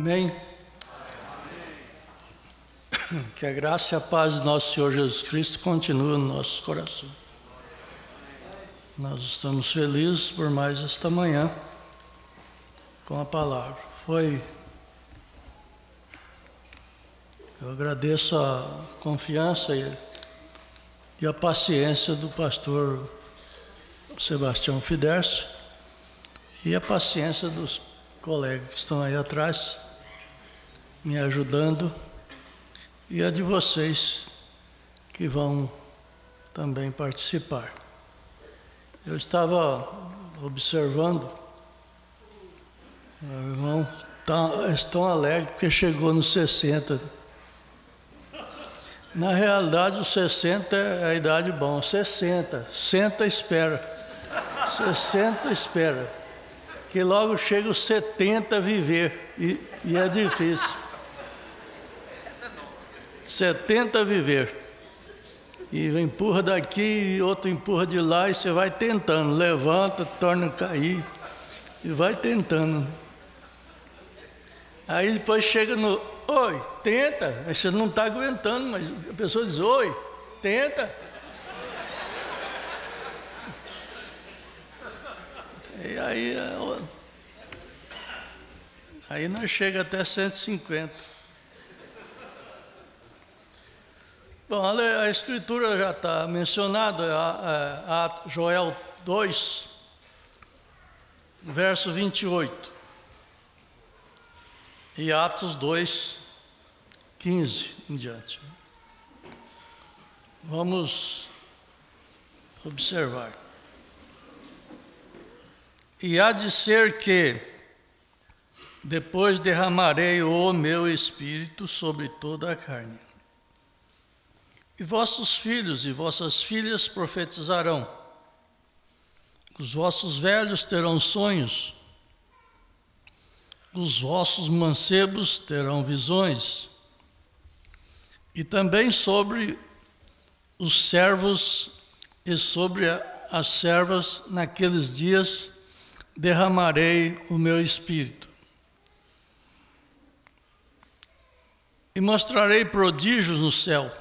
Amém? Que a graça e a paz de nosso Senhor Jesus Cristo continue no nosso coração. Nós estamos felizes por mais esta manhã com a palavra. Eu agradeço a confiança e a paciência do pastor Sebastião Fidercio e a paciência dos colegas que estão aí atrás me ajudando e a de vocês que vão também participar. Eu estava observando, meu irmão estão alegres porque chegou nos 60. Na realidade, os 60 é a idade boa. 60, senta, espera. 60 espera. Que logo chega os 70 a viver. E é difícil. 70 a viver. E empurra daqui, e outro empurra de lá, e você vai tentando. Levanta, torna a cair. E vai tentando. Aí depois chega no... Oi, tenta. Aí você não está aguentando, mas a pessoa diz, oi, tenta. E aí nós chega até 150. Bom, a escritura já está mencionada, Joel 2, verso 28. E Atos 2, 15 em diante. Vamos observar. E há de ser que depois derramarei o meu espírito sobre toda a carne. E vossos filhos e vossas filhas profetizarão. Os vossos velhos terão sonhos. Os vossos mancebos terão visões, e também sobre os servos e sobre as servas naqueles dias derramarei o meu espírito. E mostrarei prodígios no céu,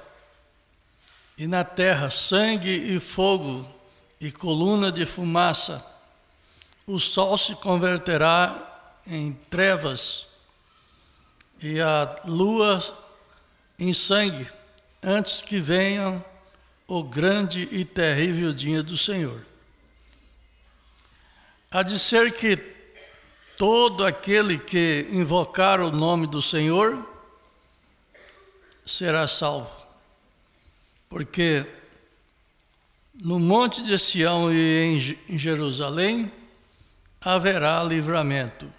e na terra sangue e fogo, e coluna de fumaça. O sol se converterá em trevas e a lua em sangue, antes que venha o grande e terrível dia do Senhor. Há de ser que todo aquele que invocar o nome do Senhor será salvo, porque no monte de Sião e em Jerusalém haverá livramento,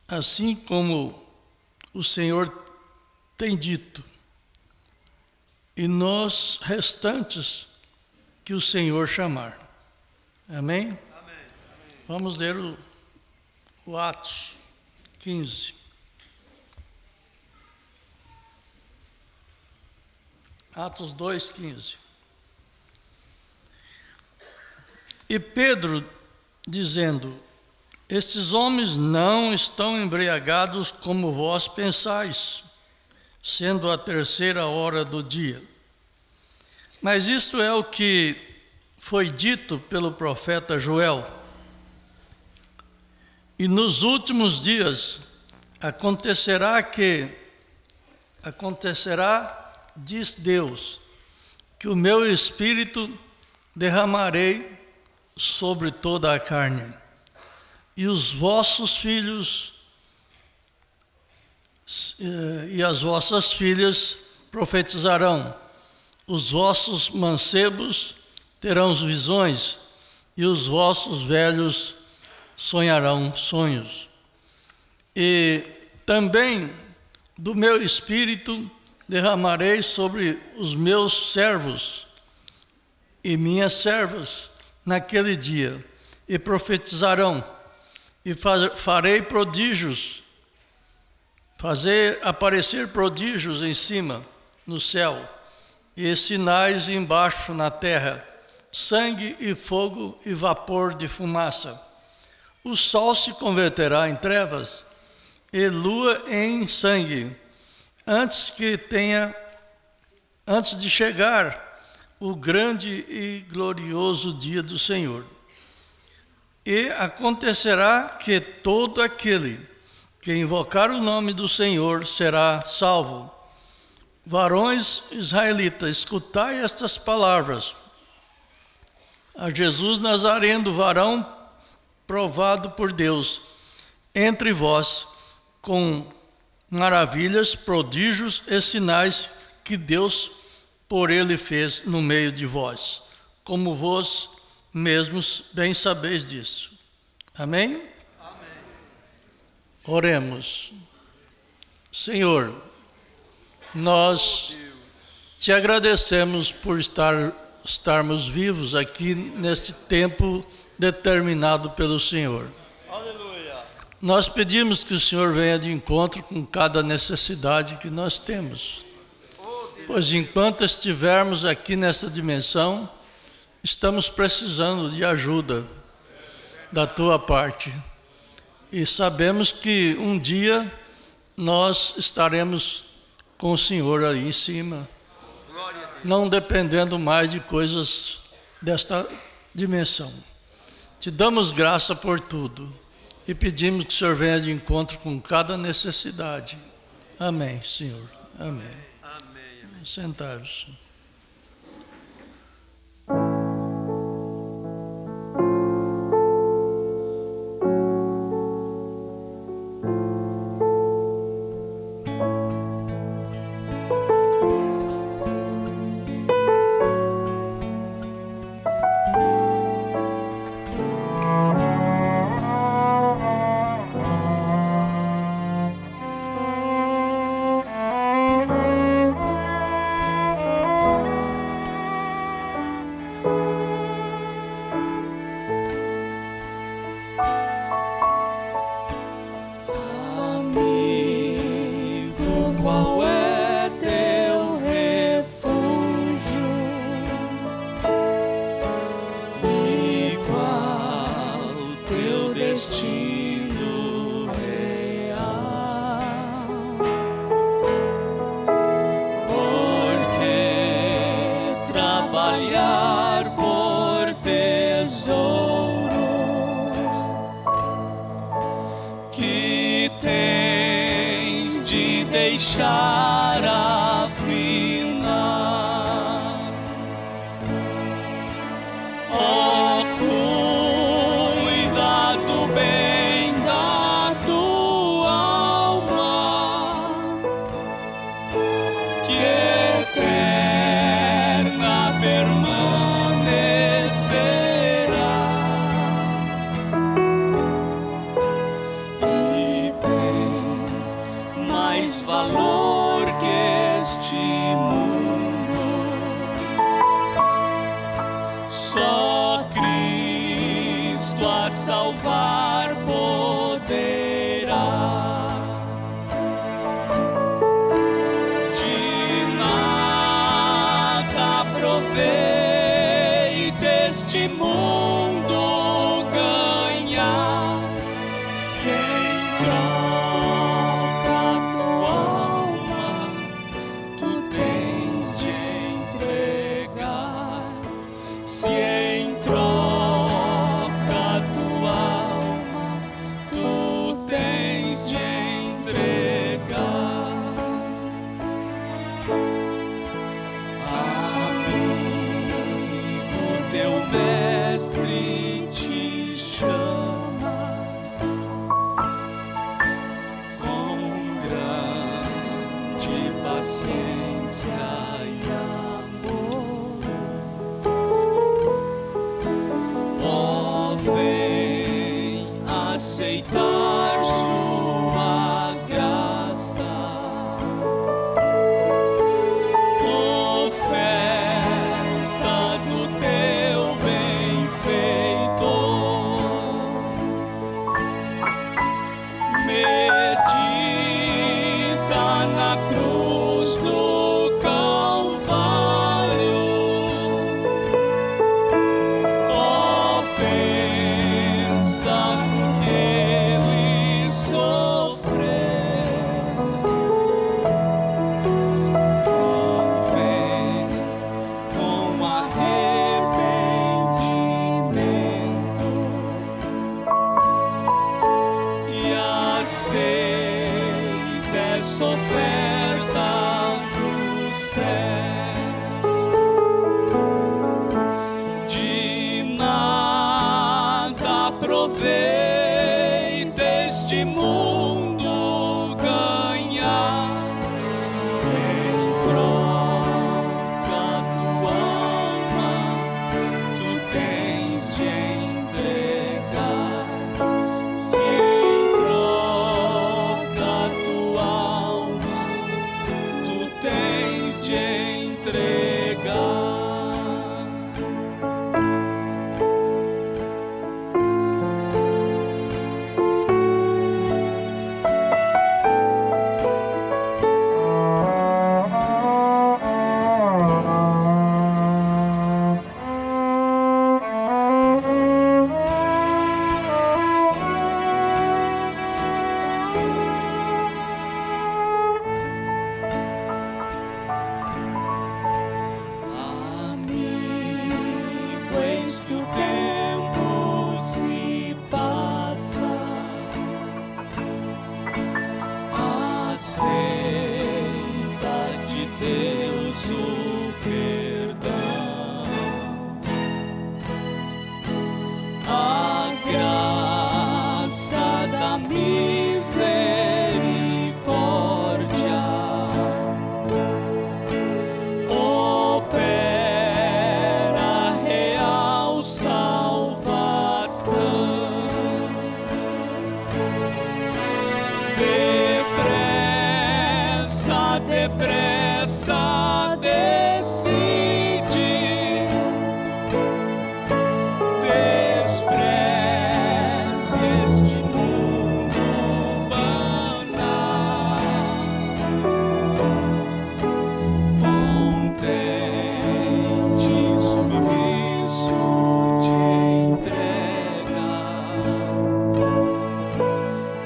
assim como o Senhor tem dito, e nos restantes que o Senhor chamar. Amém? Amém. Vamos ler o Atos 15. Atos 2, 15. E Pedro, dizendo: estes homens não estão embriagados como vós pensais, sendo a 3ª hora do dia. Mas isto é o que foi dito pelo profeta Joel. E nos últimos dias acontecerá, diz Deus, que o meu espírito derramarei sobre toda a carne. E os vossos filhos e as vossas filhas profetizarão. Os vossos mancebos terão visões, e os vossos velhos sonharão sonhos. E também do meu espírito derramarei sobre os meus servos e minhas servas naquele dia, e profetizarão. E farei prodígios, fazer aparecer prodígios em cima, no céu, e sinais embaixo na terra, sangue e fogo e vapor de fumaça. O sol se converterá em trevas, e lua em sangue, antes de chegar o grande e glorioso dia do Senhor. E acontecerá que todo aquele que invocar o nome do Senhor será salvo. Varões israelitas, escutai estas palavras. A Jesus Nazareno, varão provado por Deus, entre vós, com maravilhas, prodígios e sinais que Deus por ele fez no meio de vós, como vós mesmos bem sabeis disso. Amém? Amém. Oremos. Senhor, nós te agradecemos por estarmos vivos aqui neste tempo determinado pelo Senhor. Aleluia. Nós pedimos que o Senhor venha de encontro com cada necessidade que nós temos. Pois enquanto estivermos aqui nessa dimensão, estamos precisando de ajuda da tua parte. E sabemos que um dia nós estaremos com o Senhor aí em cima, não dependendo mais de coisas desta dimensão. Te damos graça por tudo e pedimos que o Senhor venha de encontro com cada necessidade. Amém, Senhor. Amém. Sentai-vos. deixar afinar. Oh, cuida do bem da tua alma, que eterna permanecerá. E tem mais valor que este mundo. Só Cristo a salvar poderá. De nada aproveita este mundo ganhar, se em troca tua alma tu tens de entregar. Se em troca tua alma tu tens de entregar. Amigo, teu mestre te chama com grande paciência e amor. Oh, vem aceitar sua graça, oferta do teu benfeitor. Medita na cruz do Calvário. Oh, pensa no que ele depois que o tempo se passa, aceita de Deus o perdão, a graça da misericórdia opera real salvação. Depressa, depressa, decide, despreze este mundo banal, contente, submisso, te entrega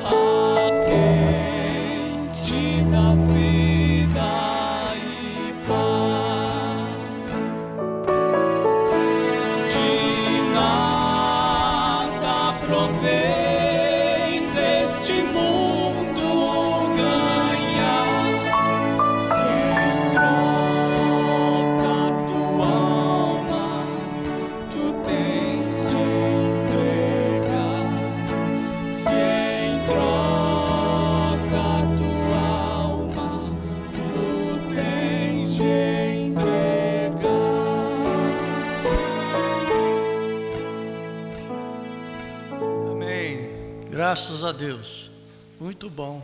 a quem te dá vida e paz. De nada aproveita este mundo ganhar, se troca tua alma, tu tens de entregar. Se em troca tua alma, tu tens de entregar. Amém. Graças a Deus. Muito bom.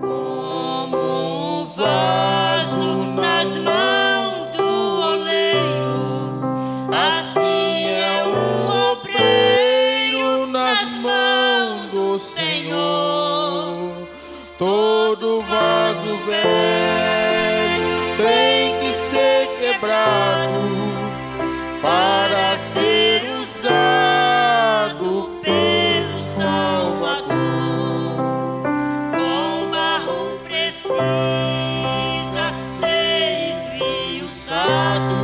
Como um vaso nas mãos do oleiro, assim é o obreiro nas mãos do Senhor. Todo vaso velho tem que ser quebrado para ser usado pelo Salvador. Com barro precisa ser esmiuçado,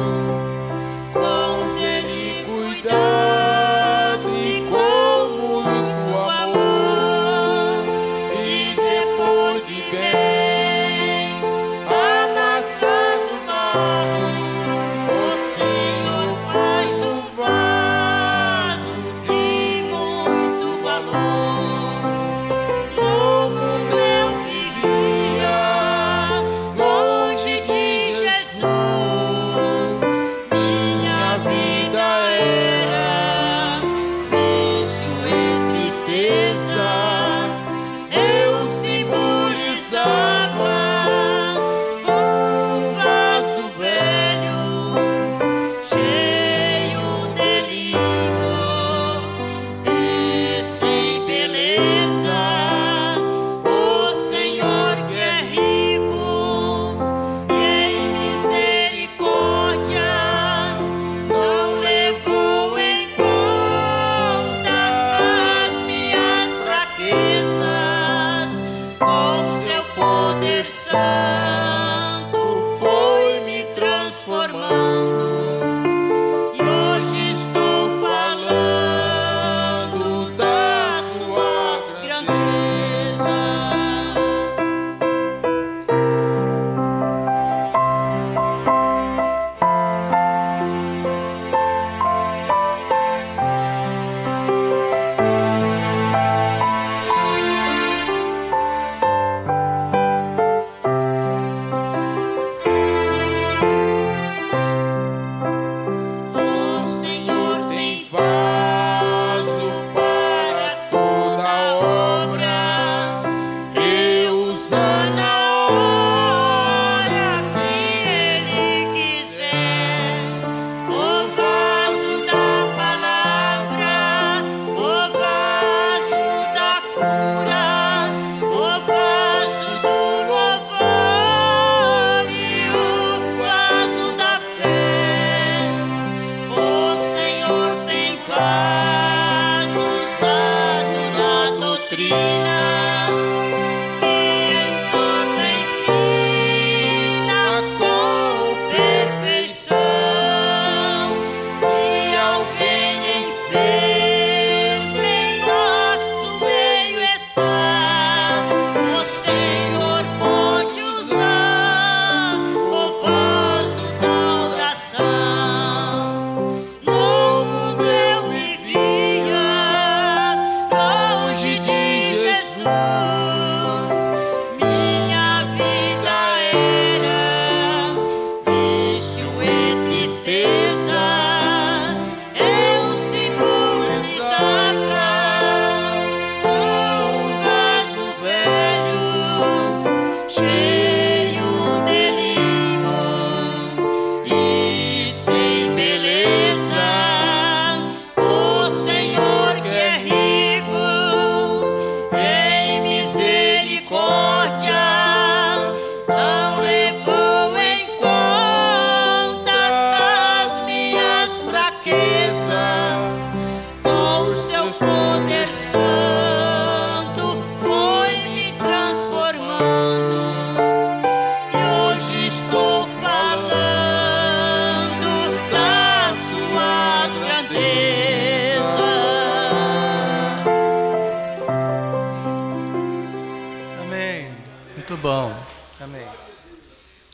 com zelo e cuidado e com muito amor. E depois de bem amassado o barro, o Senhor faz um vaso de muito valor. No mundo eu vivia longe de Jesus,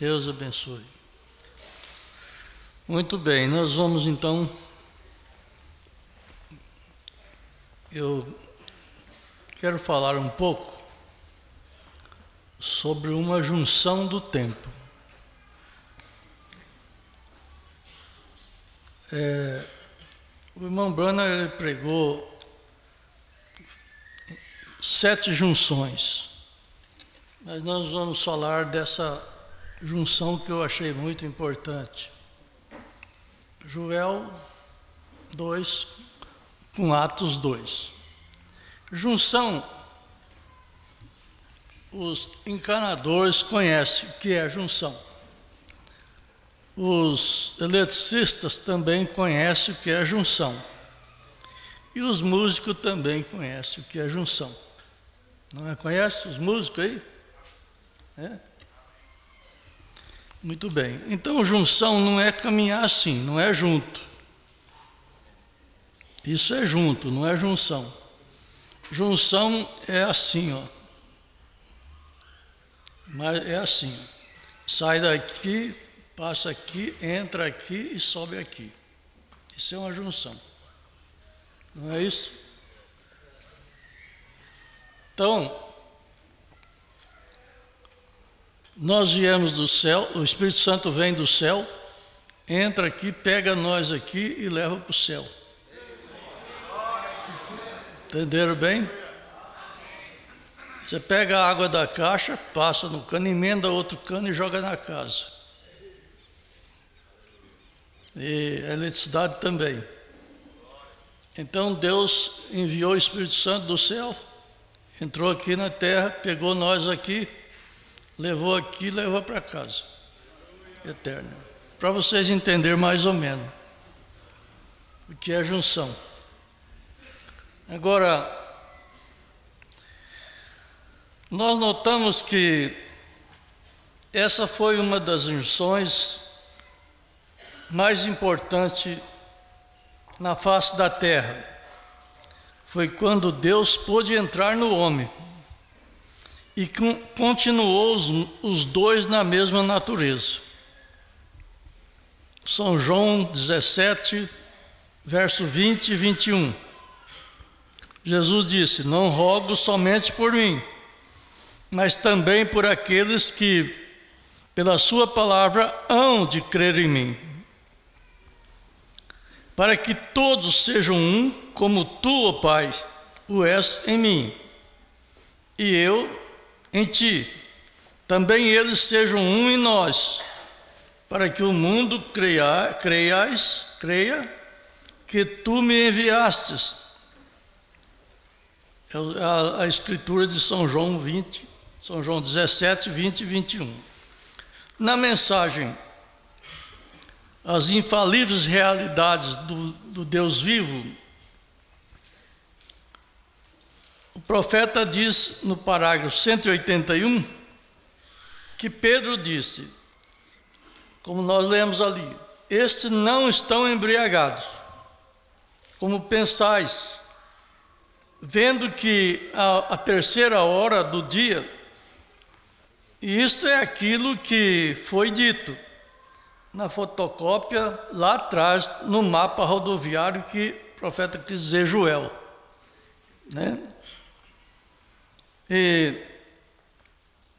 Deus abençoe. Muito bem, nós vamos então. Eu quero falar um pouco sobre uma junção do tempo. O irmão Branham, ele pregou 7 junções, mas nós vamos falar dessa junção que eu achei muito importante. Joel 2 com Atos 2. Junção, os encanadores conhecem o que é junção. Os eletricistas também conhecem o que é junção. E os músicos também conhecem o que é junção. Não é? Conhece os músicos aí? É? Muito bem. Então, junção não é caminhar assim, não é junto. Isso é junto, não é junção. Junção é assim, ó. Mas é assim. Sai daqui, passa aqui, entra aqui e sobe aqui. Isso é uma junção. Não é isso? Então, nós viemos do céu, o Espírito Santo vem do céu, entra aqui, pega nós aqui e leva para o céu. Entenderam bem? Você pega a água da caixa, passa no cano, emenda outro cano e joga na casa. E a eletricidade também. Então Deus enviou o Espírito Santo do céu, entrou aqui na terra, pegou nós aqui, levou aqui e levou para casa. Eterna. Para vocês entenderem mais ou menos o que é junção. Agora, nós notamos que essa foi uma das junções mais importantes na face da terra. Foi quando Deus pôde entrar no homem e continuou os dois na mesma natureza. São João 17, verso 20 e 21. Jesus disse: não rogo somente por mim, mas também por aqueles que, pela sua palavra, hão de crer em mim, para que todos sejam um, como tu, ó Pai, o és em mim, e eu em ti. Também eles sejam um em nós, para que o mundo creia que tu me enviastes. É a escritura de São João 20, São João 17, 20 e 21. Na mensagem, as infalíveis realidades do Deus vivo, o profeta diz no parágrafo 181 que Pedro disse, como nós lemos ali: estes não estão embriagados, como pensais, vendo que a terceira hora do dia, e isto é aquilo que foi dito na fotocópia lá atrás, no mapa rodoviário que o profeta quis dizer Joel, né? E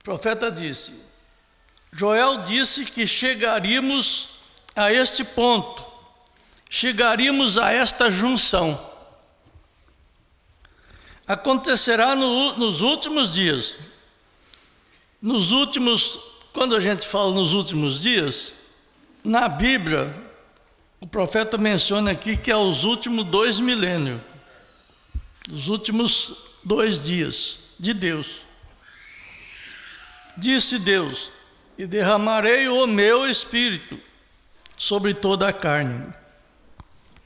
o profeta disse, Joel disse que chegaríamos a este ponto, chegaríamos a esta junção. Acontecerá nos últimos dias. Quando a gente fala nos últimos dias, na Bíblia, o profeta menciona aqui que é os últimos 2 milênios, os últimos 2 dias de Deus. Disse Deus: e derramarei o meu espírito sobre toda a carne.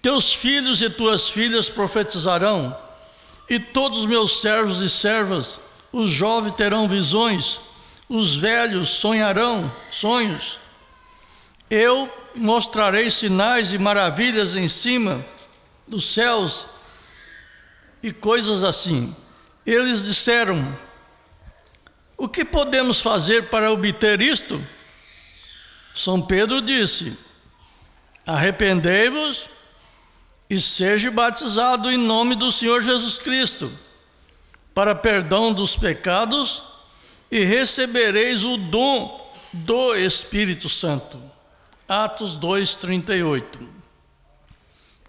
Teus filhos e tuas filhas profetizarão, e todos os meus servos e servas, os jovens terão visões, os velhos sonharão sonhos. Eu mostrarei sinais e maravilhas em cima dos céus e coisas assim. Eles disseram: o que podemos fazer para obter isto? São Pedro disse: arrependei-vos e seja batizado em nome do Senhor Jesus Cristo, para perdão dos pecados, e recebereis o dom do Espírito Santo. Atos 2:38.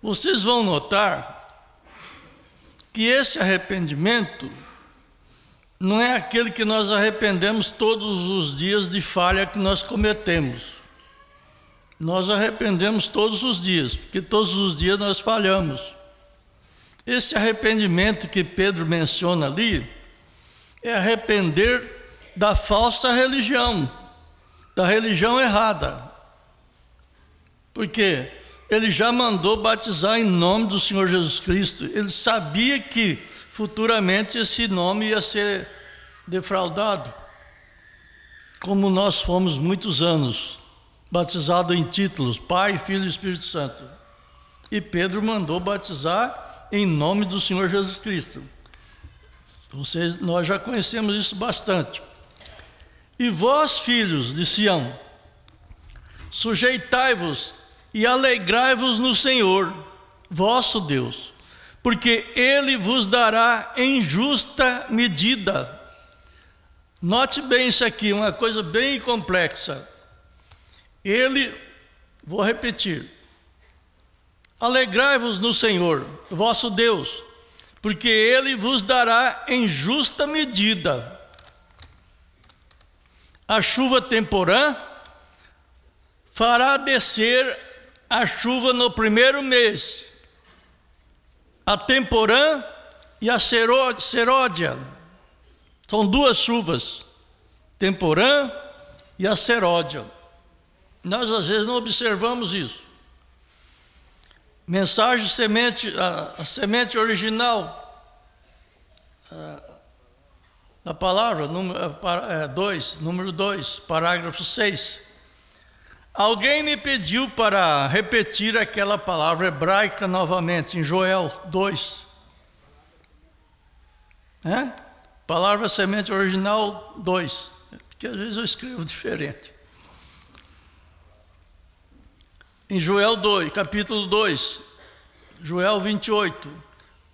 Vocês vão notar que esse arrependimento não é aquele que nós arrependemos todos os dias de falha que nós cometemos. Nós arrependemos todos os dias, porque todos os dias nós falhamos. Esse arrependimento que Pedro menciona ali é arrepender da falsa religião, da religião errada. Porque ele já mandou batizar em nome do Senhor Jesus Cristo. Ele sabia que futuramente esse nome ia ser defraudado, como nós fomos muitos anos batizados em títulos, Pai, Filho e Espírito Santo. E Pedro mandou batizar em nome do Senhor Jesus Cristo. Nós já conhecemos isso bastante. E vós, filhos de Sião, sujeitai-vos e alegrai-vos no Senhor, vosso Deus, porque Ele vos dará em justa medida. Note bem isso aqui, uma coisa bem complexa. Vou repetir: alegrai-vos no Senhor, vosso Deus, porque Ele vos dará em justa medida a chuva temporã, fará descer a chuva no primeiro mês, a temporã e a seródia. São duas chuvas, temporã e a seródia. Nós às vezes não observamos isso. Mensagem semente, a semente original da palavra, número 2, parágrafo 6. Alguém me pediu para repetir aquela palavra hebraica novamente, em Joel 2. Palavra semente original 2, porque às vezes eu escrevo diferente. Em Joel 2, capítulo 2, Joel 28,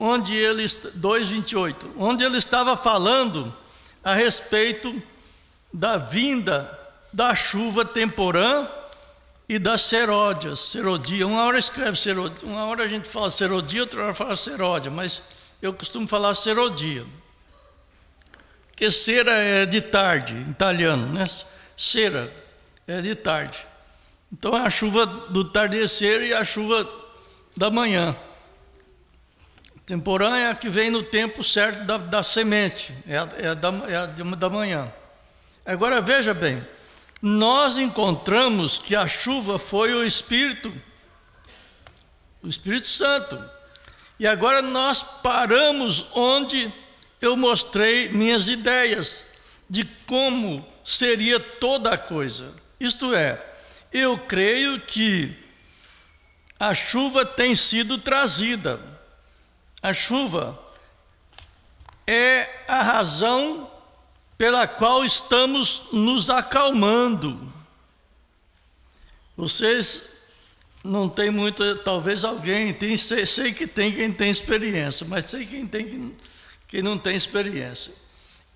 2:28, onde ele estava falando a respeito da vinda da chuva temporã e das seródias. Serodia, uma hora escreve serodia, uma hora a gente fala serodia, outra hora fala seródia, mas eu costumo falar serodia. Porque cera é de tarde, em italiano, né? Cera é de tarde. Então é a chuva do tardecer e a chuva da manhã. Temporã é a que vem no tempo certo da semente, é da manhã. Agora veja bem, nós encontramos que a chuva foi o Espírito Santo. E agora nós paramos onde eu mostrei minhas ideias de como seria toda a coisa. Isto é, eu creio que a chuva tem sido trazida. A chuva é a razão pela qual estamos nos acalmando. Vocês não têm muito, talvez alguém, sei que tem quem tem experiência, mas sei quem não tem experiência.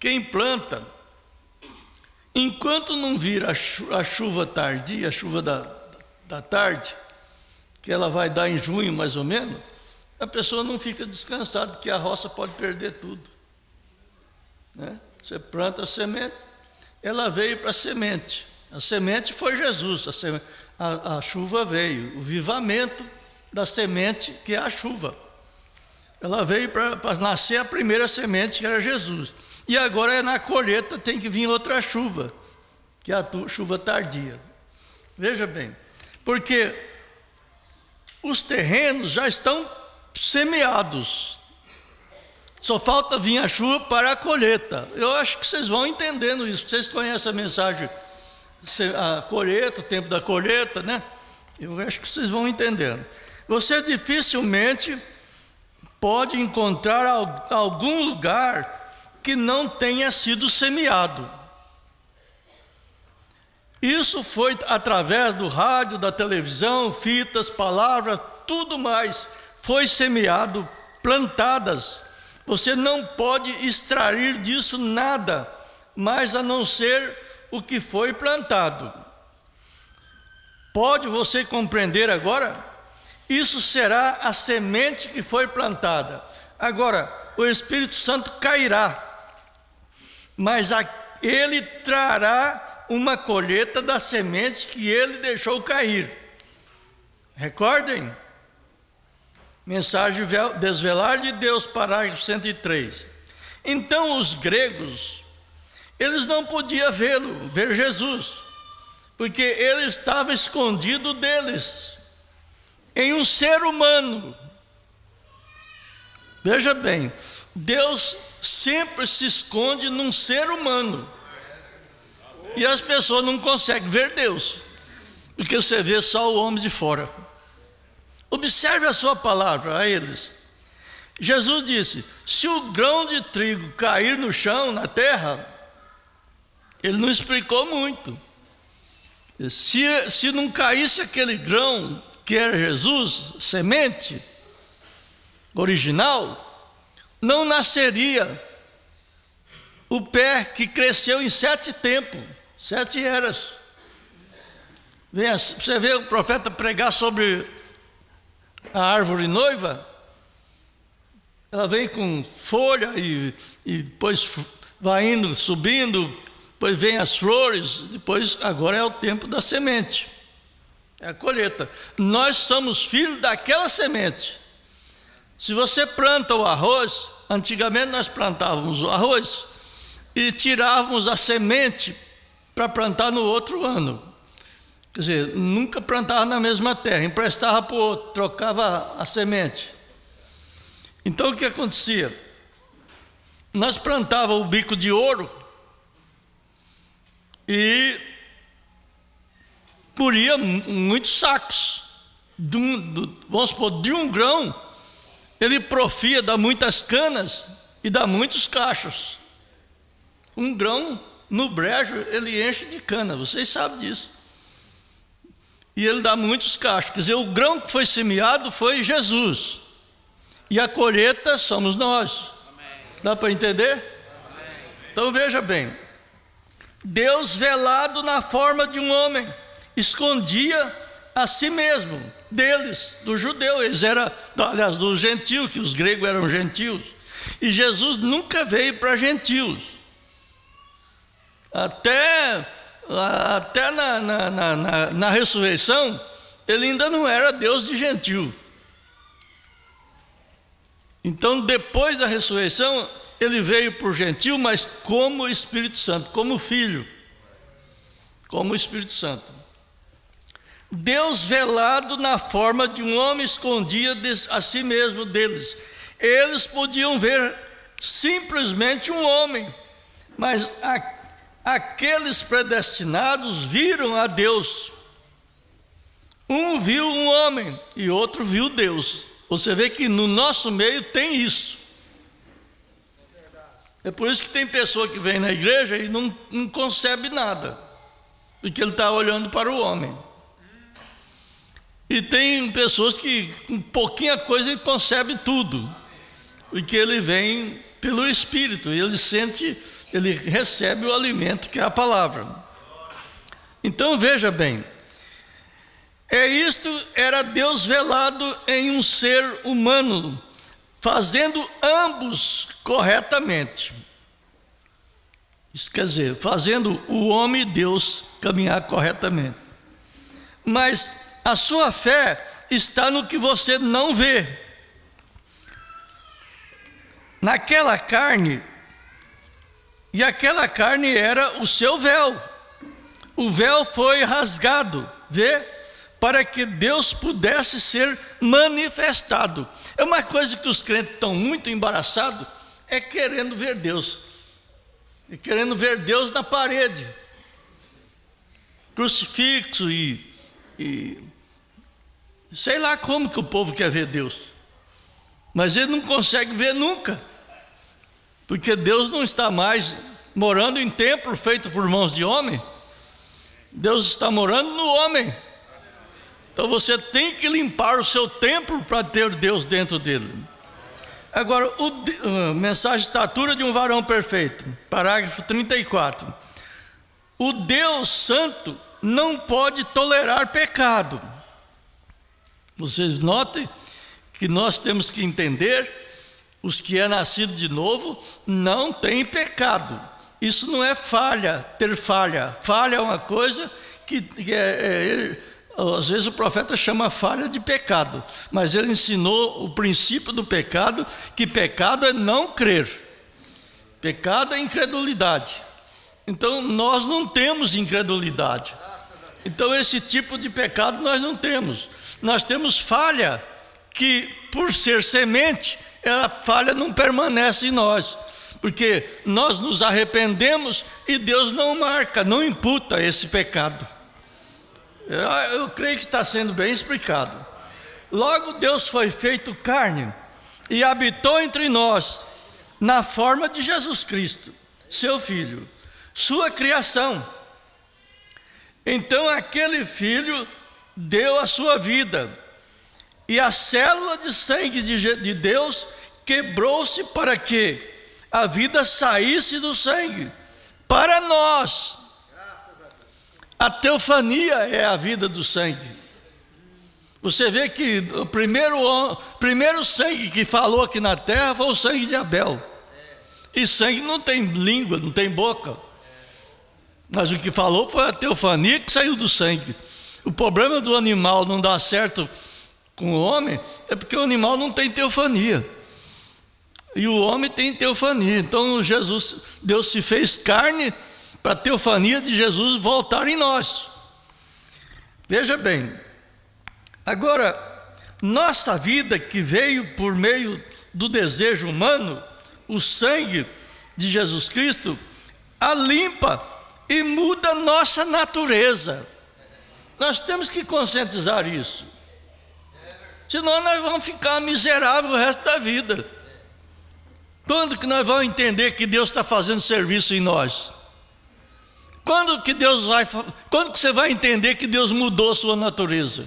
Quem planta, enquanto não vir a chuva tardia, a chuva da tarde, que ela vai dar em junho mais ou menos, a pessoa não fica descansada, porque a roça pode perder tudo, né? Você planta a semente, ela veio para a semente. A semente foi Jesus, a chuva veio, o vivamento da semente, que é a chuva. Ela veio para nascer a primeira semente, que era Jesus. E agora na colheita tem que vir outra chuva, que é a chuva tardia. Veja bem, porque os terrenos já estão semeados. Só falta vir a chuva para a colheita. Eu acho que vocês vão entendendo isso. Vocês conhecem a mensagem, a colheita, o tempo da colheita, né? Eu acho que vocês vão entendendo. Você dificilmente pode encontrar algum lugar que não tenha sido semeado. Isso foi através do rádio, da televisão, fitas, palavras, tudo mais. Foi semeado, plantadas. Você não pode extrair disso nada, mais a não ser o que foi plantado. Pode você compreender agora? Isso será a semente que foi plantada. Agora, o Espírito Santo cairá, mas ele trará uma colheita da semente que ele deixou cair. Recordem? Mensagem Desvelar de Deus, parágrafo 103. Então os gregos, eles não podiam ver Jesus, porque ele estava escondido deles, em um ser humano. Veja bem, Deus sempre se esconde num ser humano, e as pessoas não conseguem ver Deus, porque você vê só o homem de fora. Observe a sua palavra a eles. Jesus disse: se o grão de trigo cair no chão, na terra, ele não explicou muito. Se não caísse aquele grão que era Jesus, semente original, não nasceria o pé que cresceu em 7 tempos, 7 eras. Você vê o profeta pregar sobre a árvore noiva, ela vem com folha e depois vai indo, subindo, depois vem as flores, depois agora é o tempo da semente, é a colheita. Nós somos filhos daquela semente. Se você planta o arroz, antigamente nós plantávamos o arroz e tirávamos a semente para plantar no outro ano. Quer dizer, nunca plantava na mesma terra, emprestava para o outro, trocava a semente. Então o que acontecia? Nós plantávamos o bico de ouro e colhia muitos sacos. Vamos supor, de um grão, ele profia, dá muitas canas e dá muitos cachos. Um grão no brejo, ele enche de cana, vocês sabem disso. E ele dá muitos cachos. Quer dizer, o grão que foi semeado foi Jesus, e a colheita somos nós. Dá para entender? Então veja bem, Deus, velado na forma de um homem, escondia a si mesmo deles, dos judeus. Eles eram, aliás, dos gentios, que os gregos eram gentios, e Jesus nunca veio para gentios. Até na ressurreição, ele ainda não era Deus de gentio. Então, depois da ressurreição, ele veio por gentio, mas como Espírito Santo, como Filho, como Espírito Santo. Deus, velado na forma de um homem, escondia a si mesmo deles. Eles podiam ver simplesmente um homem, mas aqueles predestinados viram a Deus. Um viu um homem e outro viu Deus. Você vê que no nosso meio tem isso. É por isso que tem pessoa que vem na igreja e não concebe nada, porque ele está olhando para o homem. E tem pessoas que com pouquinha coisa ele concebe tudo, porque ele vem pelo Espírito, e ele recebe o alimento que é a palavra. Então veja bem, isto era Deus velado em um ser humano, fazendo ambos corretamente. Isso quer dizer, fazendo o homem e Deus caminhar corretamente. Mas a sua fé está no que você não vê. Naquela carne, e aquela carne era o seu véu. O véu foi rasgado, vê? Para que Deus pudesse ser manifestado. É uma coisa que os crentes estão muito embaraçados, é querendo ver Deus. E querendo ver Deus na parede, crucifixo e sei lá como que o povo quer ver Deus. Mas ele não consegue ver nunca, porque Deus não está mais morando em templo feito por mãos de homem. Deus está morando no homem. Então você tem que limpar o seu templo para ter Deus dentro dele. Agora, mensagem estatura de um varão perfeito, parágrafo 34. O Deus Santo não pode tolerar pecado. Vocês notem que nós temos que entender, os que é nascido de novo não tem pecado. Isso não é falha, ter falha. Falha é uma coisa que às vezes o profeta chama falha de pecado, mas ele ensinou o princípio do pecado, que pecado é não crer, pecado é incredulidade. Então nós não temos incredulidade, então esse tipo de pecado nós não temos. Nós temos falha, que por ser semente, a falha não permanece em nós, porque nós nos arrependemos e Deus não marca, não imputa esse pecado. Eu creio que está sendo bem explicado. Logo Deus foi feito carne e habitou entre nós na forma de Jesus Cristo, seu Filho, sua criação. Então aquele Filho deu a sua vida, e a célula de sangue de Deus quebrou-se para que a vida saísse do sangue para nós. A teofania é a vida do sangue. Você vê que o primeiro sangue que falou aqui na terra foi o sangue de Abel. E sangue não tem língua, não tem boca. Mas o que falou foi a teofania que saiu do sangue. O problema do animal não dar certo com o homem é porque o animal não tem teofania. E o homem tem teofania. Então Deus se fez carne para a teofania de Jesus voltar em nós. Veja bem, agora, nossa vida que veio por meio do desejo humano, o sangue de Jesus Cristo, a limpa e muda nossa natureza. Nós temos que conscientizar isso, senão nós vamos ficar miseráveis o resto da vida. Quando que nós vamos entender que Deus está fazendo serviço em nós? Quando que você vai entender que Deus mudou a sua natureza?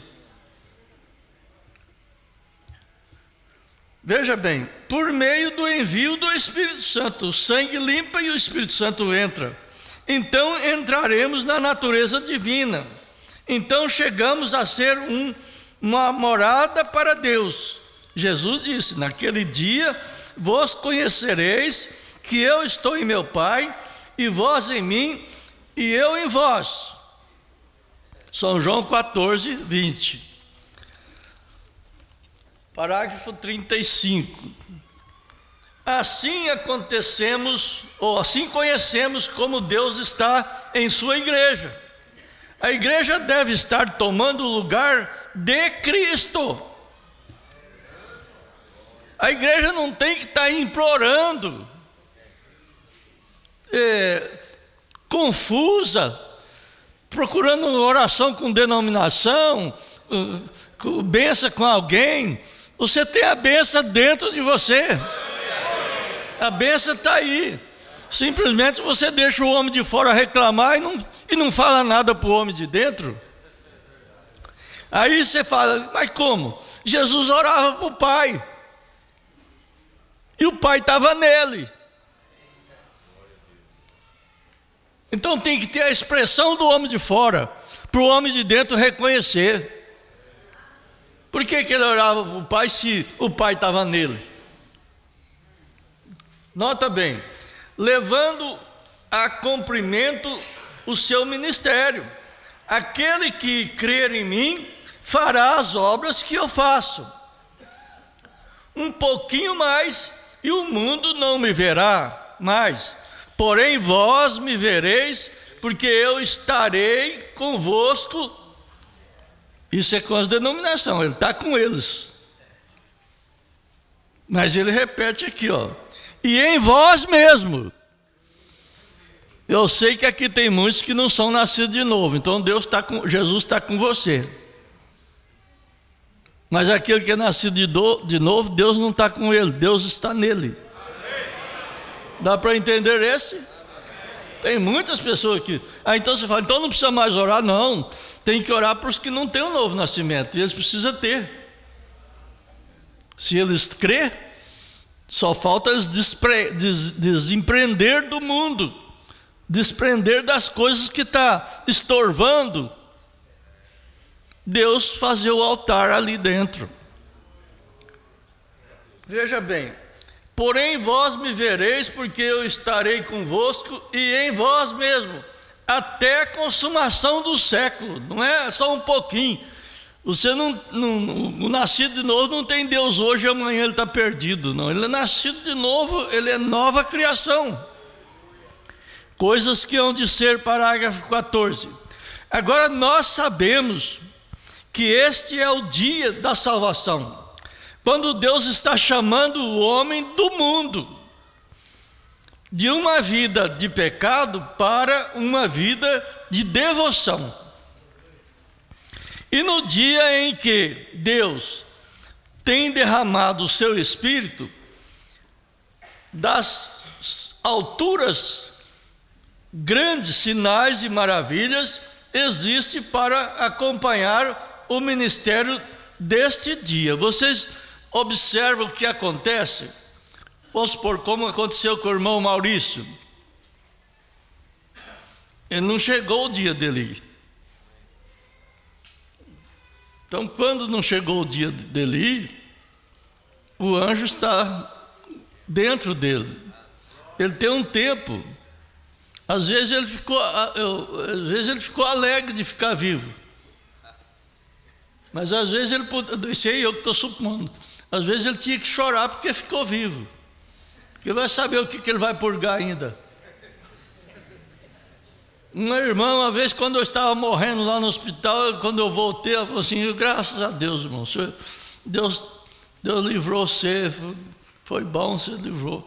Veja bem, por meio do envio do Espírito Santo, o sangue limpa e o Espírito Santo entra. Então entraremos na natureza divina. Então chegamos a ser uma morada para Deus. Jesus disse: naquele dia vós conhecereis que eu estou em meu Pai, e vós em mim, e eu em vós. São João 14, 20. Parágrafo 35. Assim conhecemos como Deus está em sua igreja. A igreja deve estar tomando o lugar de Cristo. A igreja não tem que estar implorando, confusa, procurando oração com denominação, benção com alguém. Você tem a benção dentro de você. A benção está aí. Simplesmente você deixa o homem de fora reclamar e não fala nada para o homem de dentro. Aí você fala: mas como? Jesus orava para o Pai, e o Pai estava nele. Então tem que ter a expressão do homem de fora, para o homem de dentro reconhecer. Por que ele orava para o Pai se o Pai estava nele? Nota bem: levando a cumprimento o seu ministério. Aquele que crer em mim fará as obras que eu faço. Um pouquinho mais, e o mundo não me verá mais. Porém vós me vereis, porque eu estarei convosco. Isso é com as denominações, ele está com eles. Mas ele repete aqui, e em vós mesmo. Eu sei que aqui tem muitos que não são nascidos de novo, então Jesus está com você. Mas aquele que é nascido de novo, Deus não está com ele, Deus está nele. Dá para entender esse? Tem muitas pessoas que... então você fala, então não precisa mais orar. Não, tem que orar para os que não têm o novo nascimento, e eles precisam ter. Se eles crêem, só falta eles desempreender do mundo, desprender das coisas que está estorvando Deus fazer o altar ali dentro. Veja bem, porém vós me vereis, porque eu estarei convosco e em vós mesmo, até a consumação do século. Não é só um pouquinho. Você o nascido de novo não tem Deus hoje e amanhã ele está perdido, não. Ele é nascido de novo, ele é nova criação. Coisas que hão de ser, parágrafo 14. Agora nós sabemos que este é o dia da salvação, quando Deus está chamando o homem do mundo, de uma vida de pecado para uma vida de devoção. E no dia em que Deus tem derramado o seu Espírito, das alturas, grandes sinais e maravilhas existe para acompanhar o ministério deste dia. Vocês observam o que acontece? Vamos supor, como aconteceu com o irmão Maurício. Ele não chegou o dia dele ir. Então, quando não chegou o dia dele ir, o anjo está dentro dele. Ele tem um tempo. Às vezes ele ficou alegre de ficar vivo. Mas às vezes ele podia, isso aí eu que estou supondo, às vezes ele tinha que chorar porque ficou vivo. Porque vai saber o que ele vai purgar ainda. Uma irmã, uma vez, quando eu estava morrendo lá no hospital, quando eu voltei, ela falou assim: graças a Deus, irmão, Deus livrou você, foi bom, você livrou.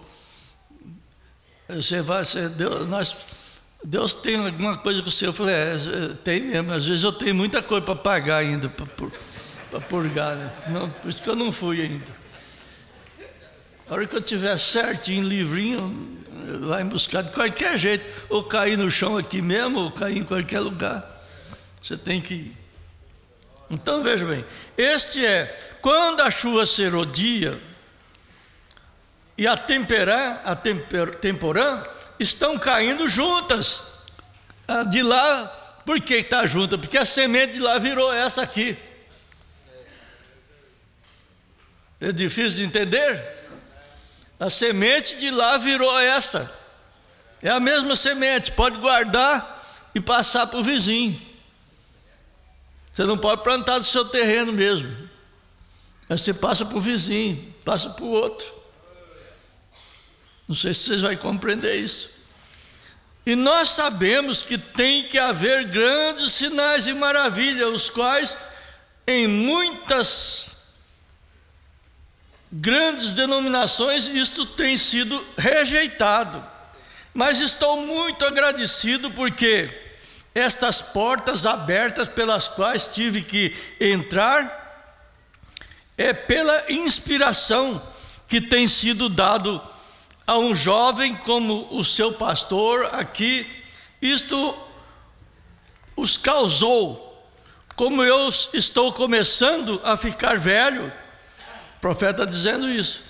Deus tem alguma coisa com você. Eu falei: tem mesmo, às vezes eu tenho muita coisa para pagar ainda, para purgar, né? Não, por isso que eu não fui ainda. A hora que eu tiver certinho, livrinho, vai me buscar de qualquer jeito, ou cair no chão aqui mesmo, ou cair em qualquer lugar. Você tem que ir. Então veja bem, este é quando a chuva serodia e a temporã estão caindo juntas. A de lá, por que está junta? Porque a semente de lá virou essa aqui. É difícil de entender? A semente de lá virou essa. É a mesma semente, pode guardar e passar para o vizinho. Você não pode plantar do seu terreno mesmo, mas você passa para o vizinho, passa para o outro. Não sei se vocês vão compreender isso. E nós sabemos que tem que haver grandes sinais e maravilhas, os quais em muitas grandes denominações isto tem sido rejeitado. Mas estou muito agradecido porque estas portas abertas pelas quais tive que entrar é pela inspiração que tem sido dado a um jovem como o seu pastor aqui. Isto os causou. Como eu estou começando a ficar velho, o profeta dizendo isso,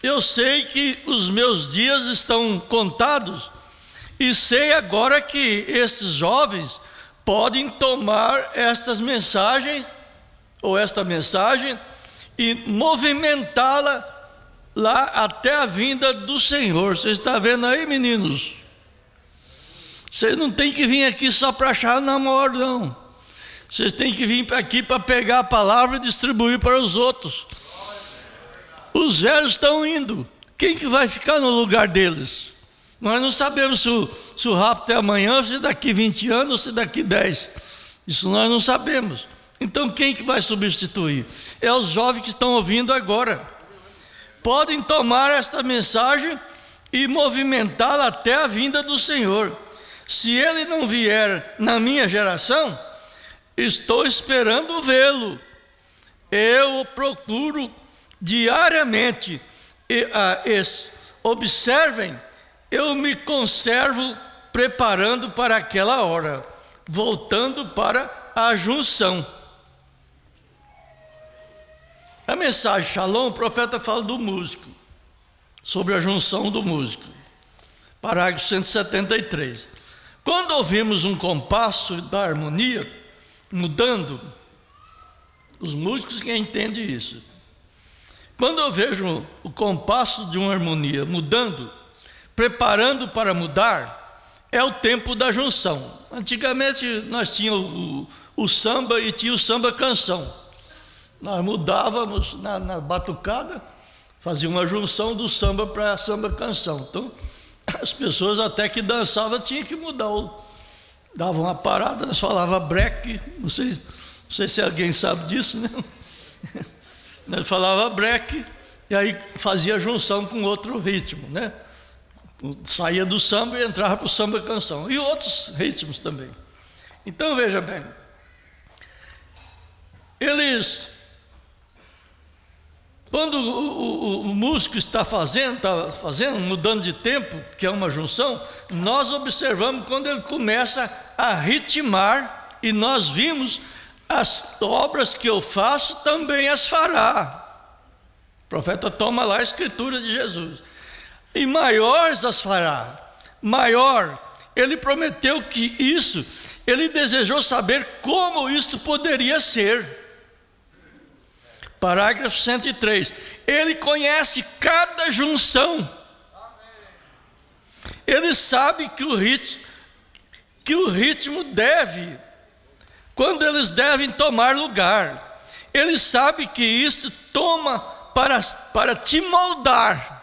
eu sei que os meus dias estão contados e sei agora que estes jovens podem tomar estas mensagens ou esta mensagem e movimentá-la lá até a vinda do Senhor. Você está vendo aí, meninos? Vocês não tem que vir aqui só para achar namoro, não. Vocês têm que vir aqui para pegar a palavra e distribuir para os outros. Os velhos estão indo. Quem que vai ficar no lugar deles? Nós não sabemos se o rapto é amanhã, se daqui 20 anos, ou se daqui 10. Isso nós não sabemos. Então quem que vai substituir? É os jovens que estão ouvindo agora. Podem tomar esta mensagem e movimentá-la até a vinda do Senhor. Se ele não vier na minha geração, estou esperando vê-lo. Eu procuro diariamente. Observem, eu me conservo preparando para aquela hora, voltando para a junção. A mensagem Shalom, o profeta fala do músico, sobre a junção do músico. Parágrafo 173. Quando ouvimos um compasso da harmonia mudando, os músicos que entendem isso. Quando eu vejo o compasso de uma harmonia mudando, preparando para mudar, é o tempo da junção. Antigamente nós tínhamos o samba e tinha o samba canção. Nós mudávamos na batucada, fazia uma junção do samba para samba canção. Então as pessoas até que dançavam tinham que mudar, davam uma parada, nós falava break, não sei se alguém sabe disso, né? Nós falava break e aí fazia junção com outro ritmo, né? Saía do samba e entrava para o samba canção e outros ritmos também. Então veja bem, quando o músico está fazendo, mudando de tempo, que é uma junção, nós observamos quando ele começa a ritmar, e nós vimos: as obras que eu faço também as fará. O profeta toma lá a escritura de Jesus. E maiores as fará. Maior, ele prometeu que isso, ele desejou saber como isto poderia ser. Parágrafo 103. Ele conhece cada junção. Ele sabe que o ritmo deve, quando eles devem tomar lugar. Ele sabe que isto toma para te moldar.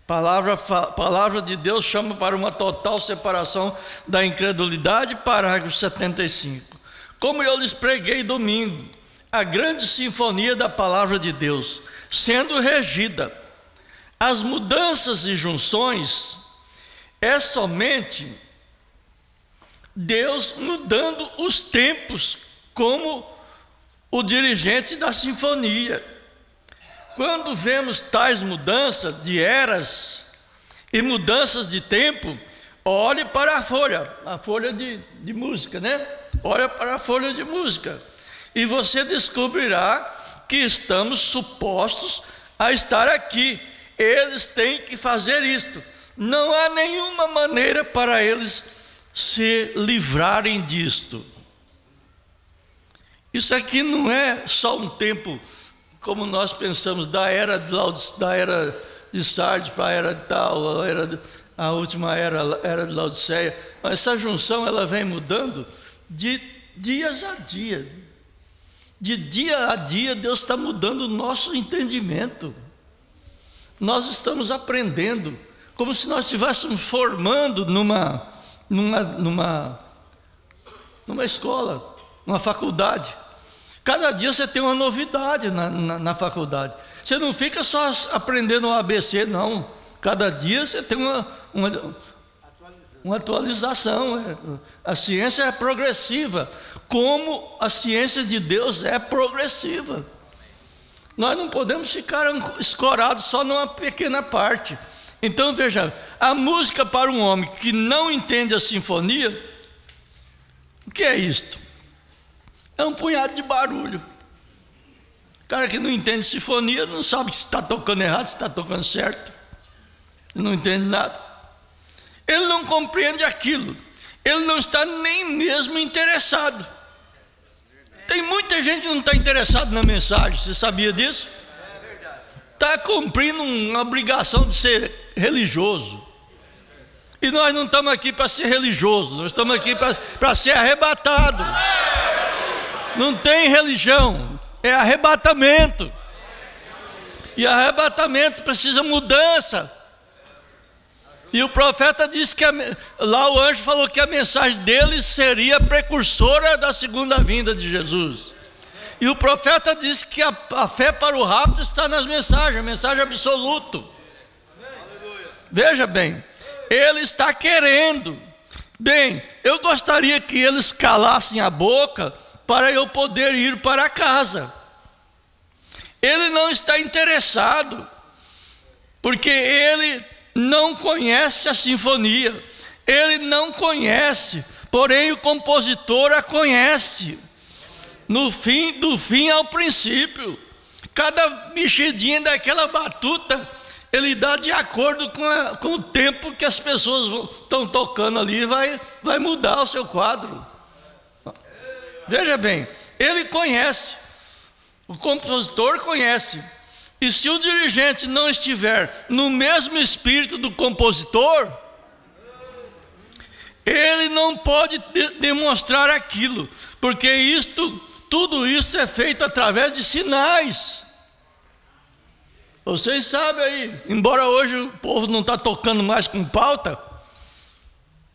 Palavra de Deus chama para uma total separação da incredulidade. Parágrafo 75. Como eu lhes preguei domingo, a grande sinfonia da palavra de Deus sendo regida, as mudanças e junções é somente Deus mudando os tempos como o dirigente da sinfonia. Quando vemos tais mudanças de eras e mudanças de tempo, olhe para a folha de música, né? Olha para a folha de música e você descobrirá que estamos supostos a estar aqui. Eles têm que fazer isto. Não há nenhuma maneira para eles se livrarem disto. Isso aqui não é só um tempo como nós pensamos, da era de Sardes para a era de tal, a última era de Laodiceia. Mas essa junção ela vem mudando de dias a dia. De dia a dia Deus está mudando o nosso entendimento. Nós estamos aprendendo, como se nós estivéssemos formando numa escola, numa faculdade. Cada dia você tem uma novidade na faculdade. Você não fica só aprendendo o ABC, não. Cada dia você tem uma atualização. A ciência é progressiva, como a ciência de Deus é progressiva. Nós não podemos ficar escorados só numa pequena parte. Então veja, a música para um homem que não entende a sinfonia, o que é isto? É um punhado de barulho. O cara que não entende sinfonia não sabe se está tocando errado, se está tocando certo. Ele não entende nada. Ele não compreende aquilo. Ele não está nem mesmo interessado. Tem muita gente que não está interessado na mensagem. Você sabia disso? Está cumprindo uma obrigação de ser religioso. E nós não estamos aqui para ser religiosos. Nós estamos aqui para ser arrebatados. Não tem religião, é arrebatamento. E arrebatamento precisa mudança. E o profeta disse que lá o anjo falou que a mensagem dele seria precursora da segunda vinda de Jesus. E o profeta disse que a fé para o rapto está nas mensagens, a mensagem absoluta. Veja bem, ele está querendo. Bem, eu gostaria que eles calassem a boca para eu poder ir para casa. Ele não está interessado, porque ele não conhece a sinfonia. ele não conhece, porém o compositor a conhece, do fim ao princípio. Cada mexidinha daquela batuta, ele dá de acordo com o tempo que as pessoas estão tocando ali, vai mudar o seu quadro. Veja bem, ele conhece, o compositor conhece, e se o dirigente não estiver no mesmo espírito do compositor, ele não pode demonstrar aquilo, porque tudo isto é feito através de sinais. Vocês sabem aí, embora hoje o povo não está tocando mais com pauta,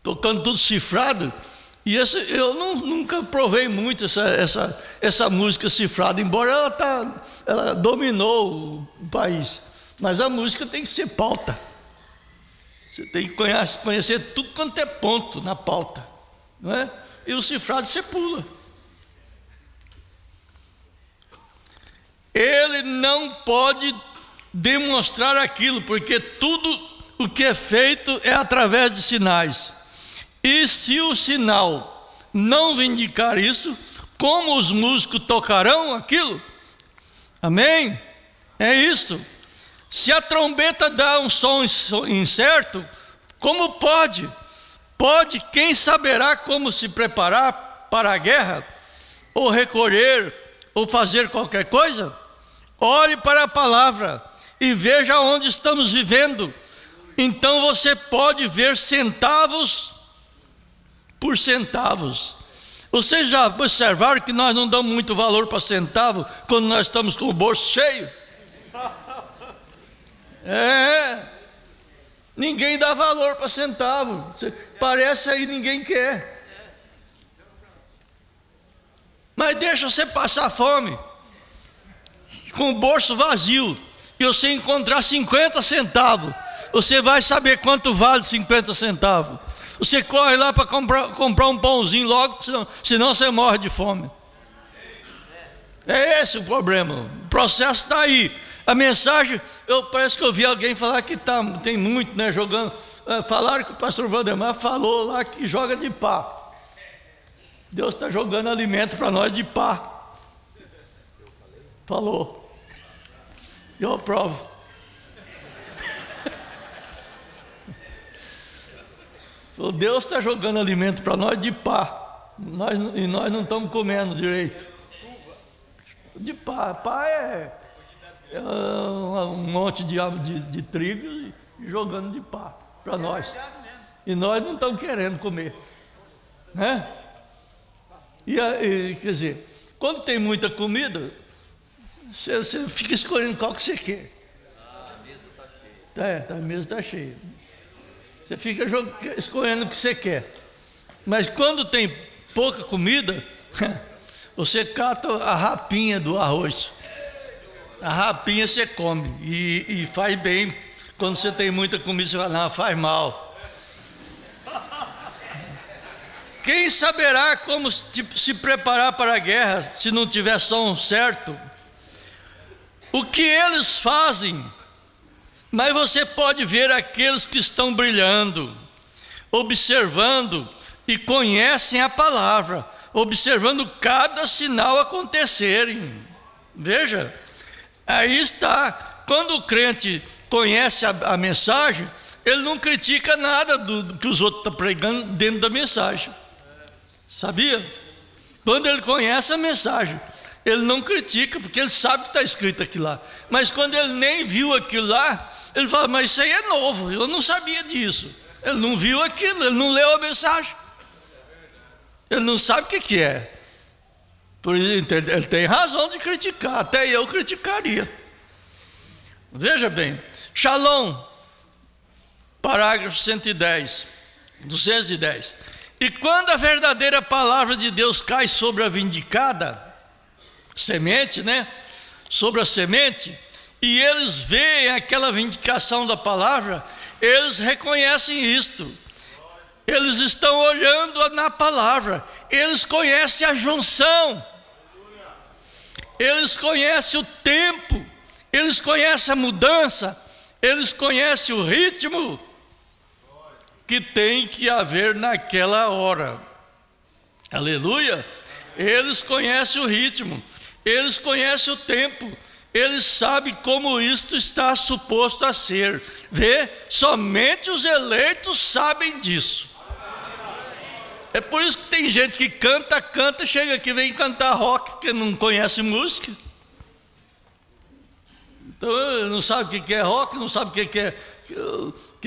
tocando tudo cifrado, e eu nunca provei muito essa música cifrada, embora ela dominou o país, mas a música tem que ser pauta. Você tem que conhecer tudo quanto é ponto na pauta, não é? E o cifrado você pula. Ele não pode demonstrar aquilo, porque tudo o que é feito é através de sinais. E se o sinal não vindicar isso, como os músicos tocarão aquilo? Amém? É isso. Se a trombeta dá um som incerto, como pode? Quem saberá como se preparar para a guerra? Ou recolher, ou fazer qualquer coisa? Olhe para a palavra e veja onde estamos vivendo. Então você pode ver centavos por centavos. Vocês já observaram que nós não damos muito valor para centavo quando nós estamos com o bolso cheio? Ninguém dá valor para centavo. Parece aí ninguém quer. Mas deixa você passar fome com o bolso vazio e você encontrar 50 centavos, você vai saber quanto vale 50 centavos. Você corre lá para comprar um pãozinho logo, senão você morre de fome. É esse o problema. O processo está aí. A mensagem, parece que eu vi alguém falar que tem muito, né, jogando. Falaram que o pastor Valdemar falou lá que joga de pá. Deus está jogando alimento para nós de pá. Falou. Eu aprovo. Deus está jogando alimento para nós de pá. E nós não estamos comendo direito. De pá. Pá é um monte de trigo e jogando de pá para nós. E nós não estamos querendo comer, né? Quer dizer, quando tem muita comida, você fica escolhendo qual que você quer. A mesa está cheia. A mesa está cheia. Você fica escolhendo o que você quer. Mas quando tem pouca comida, você cata a rapinha do arroz. A rapinha você come e faz bem. Quando você tem muita comida, você fala, não, faz mal. Quem saberá como se preparar para a guerra se não tiver som certo? O que eles fazem? Mas você pode ver aqueles que estão brilhando, observando e conhecem a palavra, observando cada sinal acontecerem. Veja, aí está. Quando o crente conhece a mensagem, ele não critica nada do que os outros estão pregando dentro da mensagem. Sabia? Quando ele conhece a mensagem, ele não critica, porque ele sabe que está escrito aquilo lá. Mas quando ele nem viu aquilo lá, ele fala, mas isso aí é novo, eu não sabia disso. Ele não viu aquilo, ele não leu a mensagem. Ele não sabe o que é. Por isso, ele tem razão de criticar, até eu criticaria. Veja bem, Shalom, parágrafo 110, 210. E quando a verdadeira palavra de Deus cai sobre a vindicada semente, né? Sobre a semente, e eles veem aquela vindicação da palavra, eles reconhecem isto. Eles estão olhando na palavra, eles conhecem a junção, eles conhecem o tempo, eles conhecem a mudança, eles conhecem o ritmo. que tem que haver naquela hora. Aleluia! Eles conhecem o ritmo, eles conhecem o tempo, eles sabem como isto está suposto a ser. Vê? Somente os eleitos sabem disso. É por isso que tem gente que canta, chega aqui, vem cantar rock, porque não conhece música. Então não sabe o que é rock, não sabe o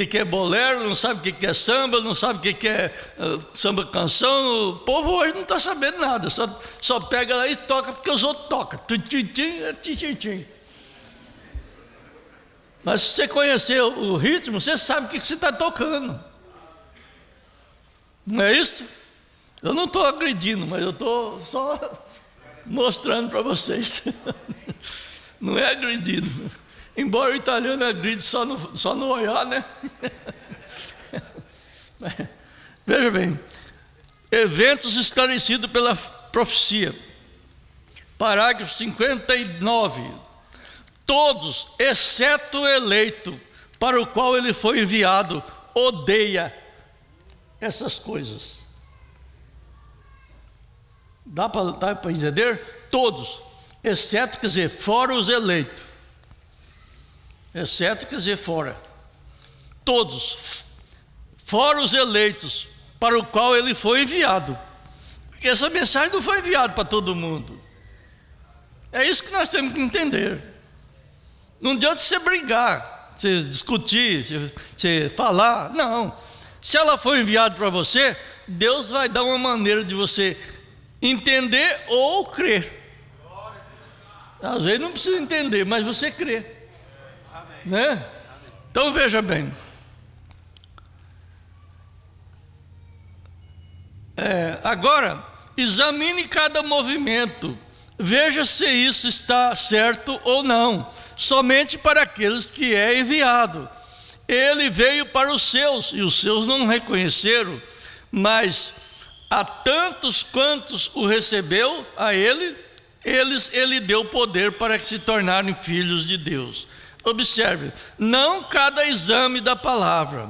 que é bolero, não sabe o que é samba, não sabe o que é samba canção. O povo hoje não está sabendo nada, só pega lá e toca porque os outros tocam. Mas se você conhecer o ritmo, você sabe o que você está tocando. Não é isso? Eu não estou agredindo, mas eu estou só mostrando para vocês. Não é agredido. Embora o italiano agride só no olhar, né? Veja bem, eventos esclarecidos pela profecia. Parágrafo 59. Todos, exceto o eleito, para o qual ele foi enviado, odeia essas coisas. Dá para entender? Todos, exceto, quer dizer, fora os eleitos. Exceto, quer dizer, fora. Todos, fora os eleitos, para o qual ele foi enviado. Porque essa mensagem não foi enviada para todo mundo. É isso que nós temos que entender. Não adianta você brigar, você discutir, você falar. Não. Se ela foi enviada para você, Deus vai dar uma maneira de você entender ou crer. Às vezes não precisa entender, mas você crê. Né? Então veja bem. Agora, examine cada movimento. Veja se isso está certo ou não. Somente para aqueles que é enviado. Ele veio para os seus, e os seus não reconheceram, mas a tantos quantos o recebeu, a ele deu poder para que se tornarem filhos de Deus. Observe, não cada exame da palavra,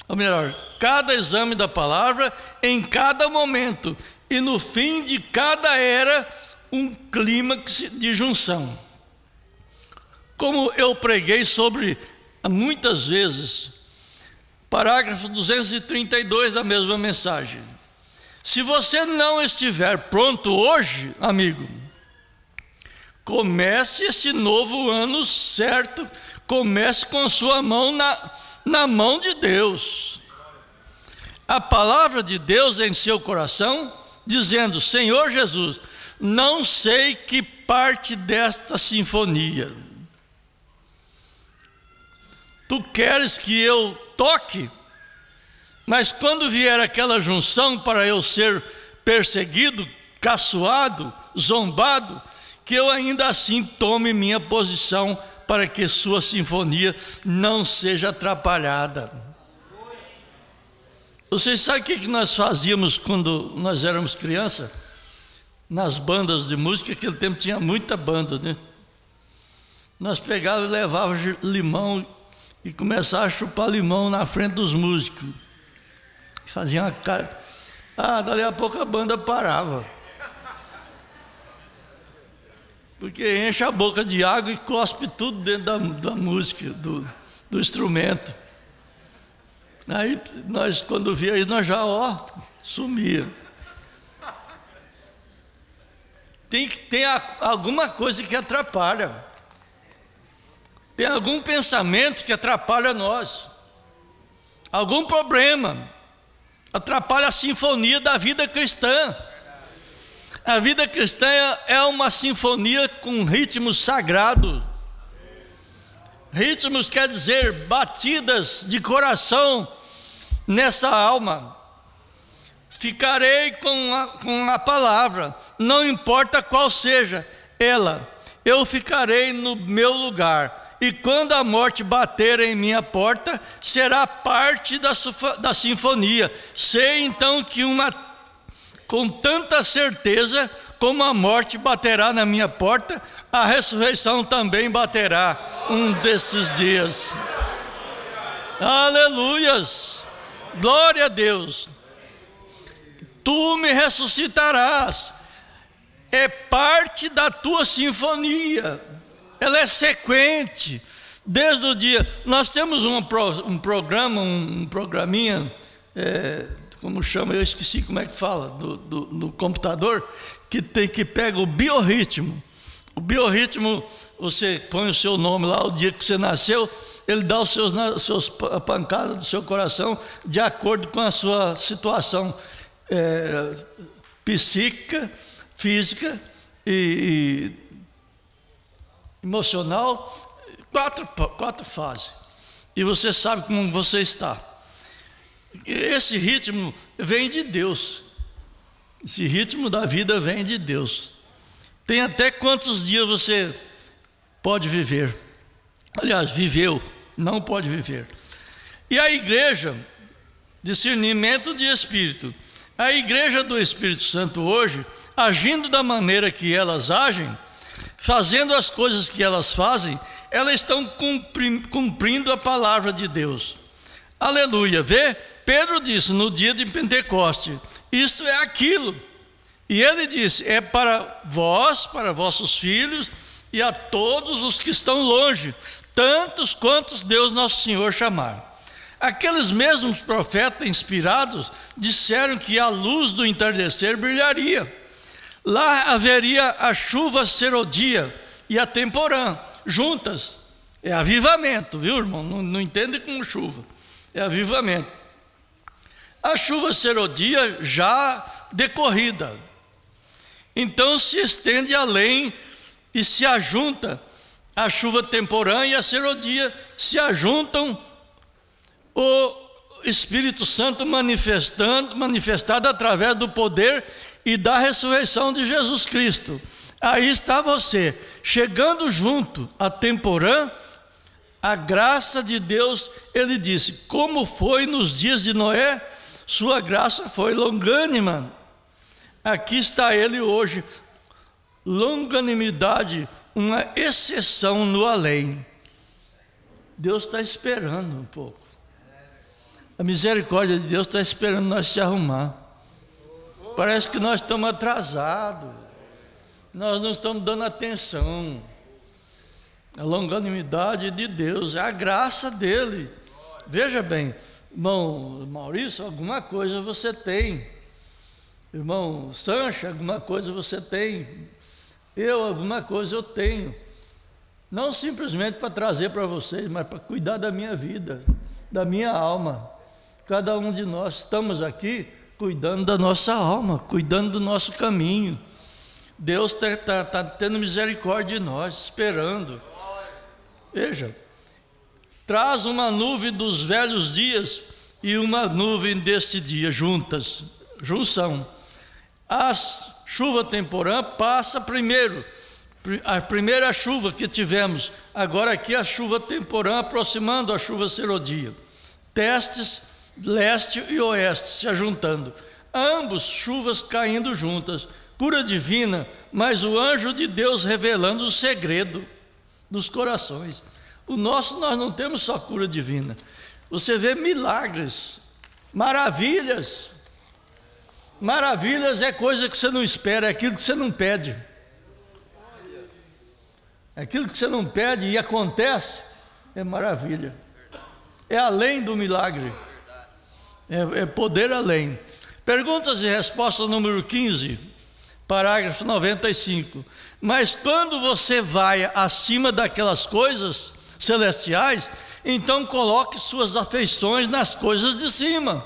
ou melhor, cada exame da palavra em cada momento, e no fim de cada era, um clímax de junção. Como eu preguei sobre muitas vezes, parágrafo 232 da mesma mensagem. Se você não estiver pronto hoje, amigo, comece esse novo ano certo, comece com sua mão na mão de Deus. A palavra de Deus em seu coração, dizendo: Senhor Jesus, não sei que parte desta sinfonia Tu queres que eu toque, mas quando vier aquela junção para eu ser perseguido, caçoado, zombado, que eu ainda assim tome minha posição para que sua sinfonia não seja atrapalhada. Vocês sabem o que nós fazíamos quando nós éramos crianças? Nas bandas de música, naquele tempo tinha muita banda, né? Nós pegávamos e levávamos limão e começava a chupar limão na frente dos músicos. Fazia uma cara. Dali a pouco a banda parava. Porque enche a boca de água e cospe tudo dentro da música, do instrumento. Aí nós, quando via isso, nós já sumia. Tem alguma coisa que atrapalha. Tem algum pensamento que atrapalha nós, algum problema, atrapalha a sinfonia da vida cristã. A vida cristã é uma sinfonia com ritmos sagrados. Ritmos quer dizer batidas de coração nessa alma. Ficarei com a palavra, não importa qual seja ela, eu ficarei no meu lugar. E quando a morte bater em minha porta, será parte da sinfonia. Sei então que com tanta certeza como a morte baterá na minha porta, a ressurreição também baterá um desses dias. Aleluias. Glória a Deus. Tu me ressuscitarás. É parte da tua sinfonia. Ela é sequente. Desde o dia... Nós temos um programinha, como chama? Eu esqueci como é que fala, no computador, que pega o biorritmo. O biorritmo, você põe o seu nome lá, o dia que você nasceu, ele dá a pancada do seu coração de acordo com a sua situação psíquica, física e emocional. Quatro fases. E você sabe como você está. Esse ritmo vem de Deus. Esse ritmo da vida vem de Deus. Tem até quantos dias você pode viver. Aliás, viveu, não pode viver. E a igreja, discernimento de espírito. A igreja do Espírito Santo hoje, agindo da maneira que elas agem, fazendo as coisas que elas fazem, elas estão cumprindo a palavra de Deus. Aleluia. Vê? Pedro disse no dia de Pentecoste, isto é aquilo. E ele disse, é para vós, para vossos filhos e a todos os que estão longe, tantos quantos Deus nosso Senhor chamar. Aqueles mesmos profetas inspirados disseram que a luz do entardecer brilharia. Lá haveria a chuva serodia e a temporã, juntas. É avivamento, viu, irmão? Não entende como chuva. É avivamento. A chuva serodia já decorrida. Então se estende além e se ajunta. A chuva temporã e a serodia se ajuntam. O Espírito Santo manifestado através do poder e da ressurreição de Jesus Cristo. Aí está você, chegando junto a temporã, a graça de Deus. Ele disse, como foi nos dias de Noé, sua graça foi longânima. Aqui está ele hoje, longanimidade, uma exceção no além. Deus está esperando um pouco. A misericórdia de Deus está esperando nós se arrumar. Parece que nós estamos atrasados. Nós não estamos dando atenção. A longanimidade de Deus, é a graça dele. Veja bem, irmão Maurício, alguma coisa você tem. Irmão Sancho, alguma coisa você tem. Eu, alguma coisa eu tenho. Não simplesmente para trazer para vocês, mas para cuidar da minha vida, da minha alma. Cada um de nós estamos aqui cuidando da nossa alma, cuidando do nosso caminho. Deus está tendo misericórdia de nós, esperando. Veja, traz uma nuvem dos velhos dias e uma nuvem deste dia juntas, junção. A chuva temporã passa primeiro, a primeira chuva que tivemos, agora aqui a chuva temporã aproximando a chuva serodia. Testes, leste e oeste se ajuntando, ambos chuvas caindo juntas, cura divina, mas o anjo de Deus revelando o segredo dos corações. Nós não temos só cura divina, você vê milagres, maravilhas. Maravilhas é coisa que você não espera, é aquilo que você não pede. Aquilo que você não pede e acontece, é maravilha. É além do milagre. É poder além. Perguntas e respostas número 15, parágrafo 95. Mas quando você vai acima daquelas coisas celestiais, então coloque suas afeições nas coisas de cima,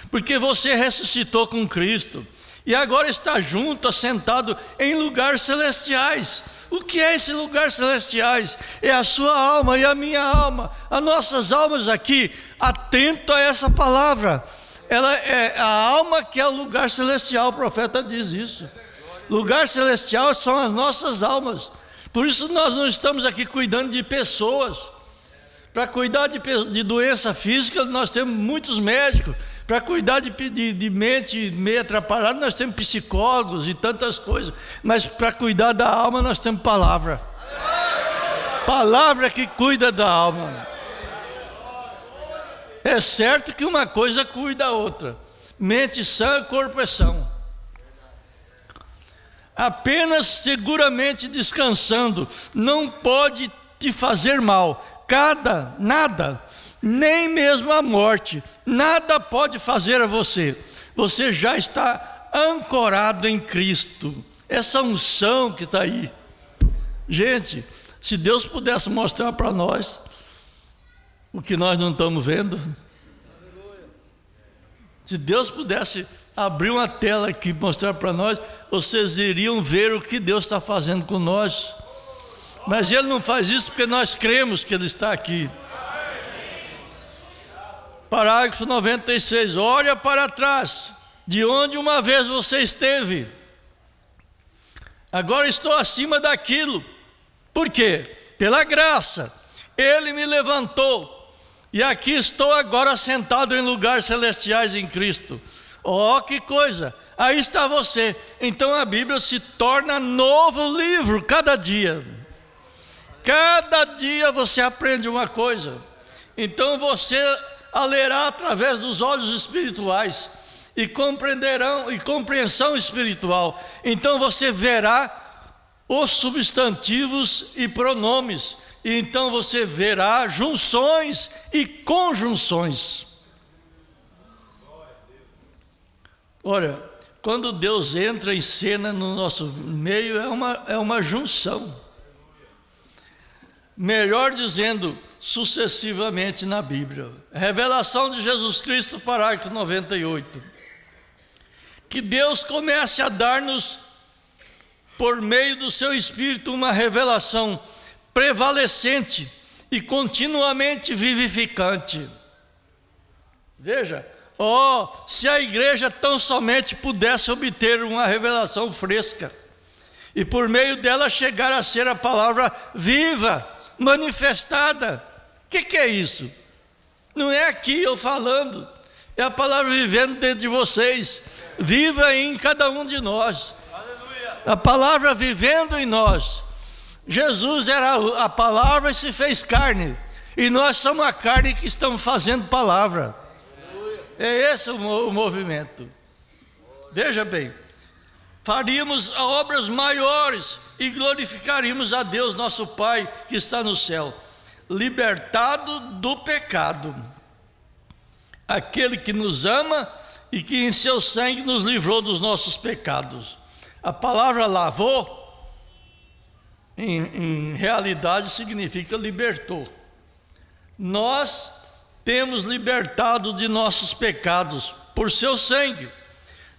porque você ressuscitou com Cristo e agora está junto, assentado em lugares celestiais. O que é esse lugar celestiais? É a sua alma e a minha alma, as nossas almas aqui, atento a essa palavra. Ela é a alma que é o lugar celestial, o profeta diz isso. Lugar celestial são as nossas almas. Por isso nós não estamos aqui cuidando de pessoas. Para cuidar de doença física, nós temos muitos médicos. Para cuidar de mente meio atrapalhada, nós temos psicólogos e tantas coisas. Mas para cuidar da alma, nós temos palavra. Palavra que cuida da alma. É certo que uma coisa cuida da outra. Mente sã, corpo é são. Apenas seguramente descansando não pode te fazer mal. Nada, nem mesmo a morte, nada pode fazer a você. Você já está ancorado em Cristo. Essa unção que está aí. Gente, se Deus pudesse mostrar para nós o que nós não estamos vendo. Se Deus pudesse abrir uma tela aqui e mostrar para nós, vocês iriam ver o que Deus está fazendo com nós. Mas Ele não faz isso porque nós cremos que Ele está aqui. Parágrafo 96. Olha para trás, de onde uma vez você esteve. Agora estou acima daquilo. Por quê? Pela graça. Ele me levantou. E aqui estou agora sentado em lugares celestiais em Cristo. Oh, que coisa! Aí está você. Então a Bíblia se torna novo livro cada dia. Cada dia você aprende uma coisa. Então você a lerá através dos olhos espirituais e compreensão espiritual. Então você verá os substantivos e pronomes. E então você verá junções e conjunções. Olha, quando Deus entra em cena no nosso meio, é uma junção. Melhor dizendo, sucessivamente na Bíblia. Revelação de Jesus Cristo, parágrafo 98. Que Deus comece a dar-nos, por meio do seu Espírito, uma revelação prevalecente e continuamente vivificante. Veja, se a igreja tão somente pudesse obter uma revelação fresca e por meio dela chegar a ser a palavra viva, manifestada. O que é isso? Não é aqui eu falando, é a palavra vivendo dentro de vocês, viva em cada um de nós. Aleluia. A palavra vivendo em nós. Jesus era a palavra e se fez carne, e nós somos a carne que estamos fazendo palavra. É esse o movimento. Veja bem, faríamos obras maiores e glorificaríamos a Deus nosso Pai que está no céu, libertado do pecado, aquele que nos ama e que em seu sangue nos livrou dos nossos pecados. A palavra lavou, em realidade significa libertou. Nós temos libertado de nossos pecados por seu sangue.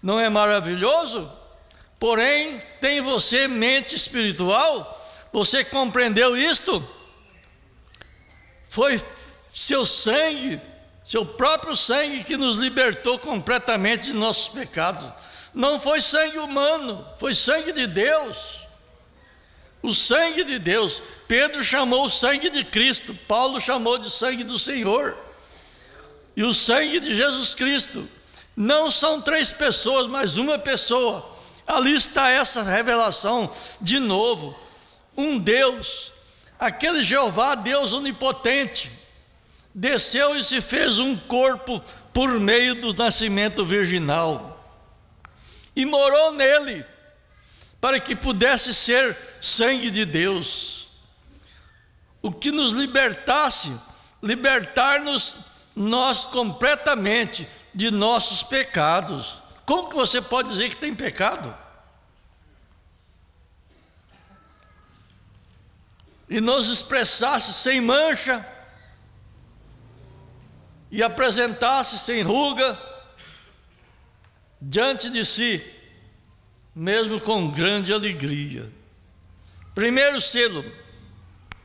Não é maravilhoso? Porém, tem você mente espiritual? Você compreendeu isto? Foi seu sangue, seu próprio sangue que nos libertou completamente de nossos pecados. Não foi sangue humano, foi sangue de Deus. O sangue de Deus. Pedro chamou o sangue de Cristo, Paulo chamou de sangue do Senhor. E o sangue de Jesus Cristo. Não são três pessoas, mas uma pessoa. Ali está essa revelação de novo. Um Deus, aquele Jeová, Deus onipotente, desceu e se fez um corpo por meio do nascimento virginal. E morou nele, para que pudesse ser sangue de Deus. O que nos libertasse, libertar-nos nós completamente de nossos pecados. Como que você pode dizer que tem pecado? E nos expressasse sem mancha, e apresentasse sem ruga diante de si, mesmo com grande alegria. Primeiro selo,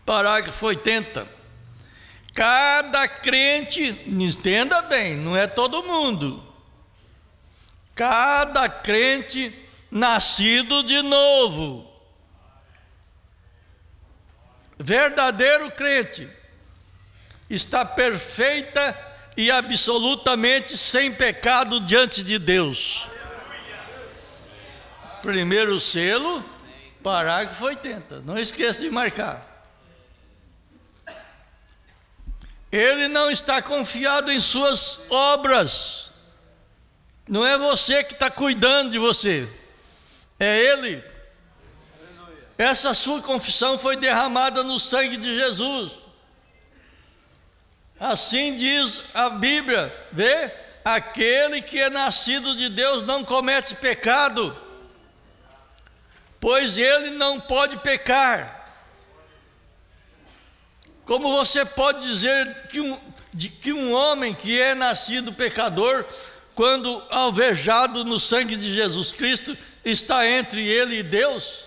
parágrafo 80. Cada crente, entenda bem, não é todo mundo. Cada crente nascido de novo, verdadeiro crente, está perfeita e absolutamente sem pecado diante de Deus. Primeiro selo, parágrafo 80. Não esqueça de marcar. Ele não está confiado em suas obras. Não é você que está cuidando de você, é Ele. Essa sua confissão foi derramada no sangue de Jesus. Assim diz a Bíblia, vê? Aquele que é nascido de Deus não comete pecado, pois ele não pode pecar. Como você pode dizer que um homem que é nascido pecador, quando alvejado no sangue de Jesus Cristo, está entre ele e Deus,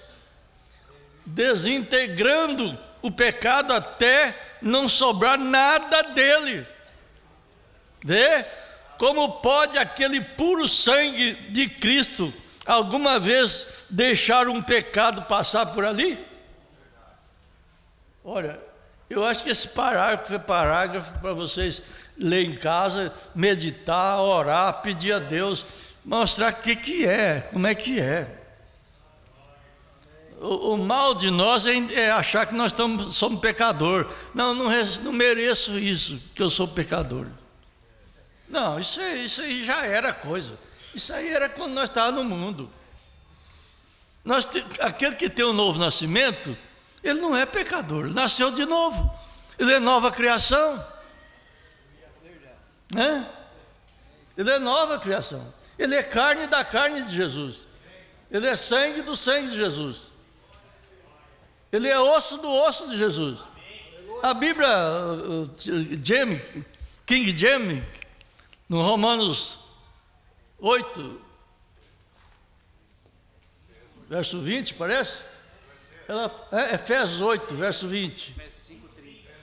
desintegrando o pecado até não sobrar nada dele? Vê? Como pode aquele puro sangue de Cristo alguma vez deixar um pecado passar por ali? Olha, eu acho que esse parágrafo é parágrafo para vocês ler em casa, meditar, orar, pedir a Deus, mostrar o que é, como é que é. O mal de nós é achar que nós somos pecador. Não mereço isso, que eu sou pecador. Não, isso aí já era coisa. Isso aí era quando nós estávamos no mundo. Aquele que tem um novo nascimento, ele não é pecador, ele nasceu de novo. Ele é nova criação. Né? Ele é nova criação. Ele é carne da carne de Jesus. Ele é sangue do sangue de Jesus. Ele é osso do osso de Jesus. A Bíblia, King James, no Romanos 8, verso 20, parece? Efésios 8, verso 20.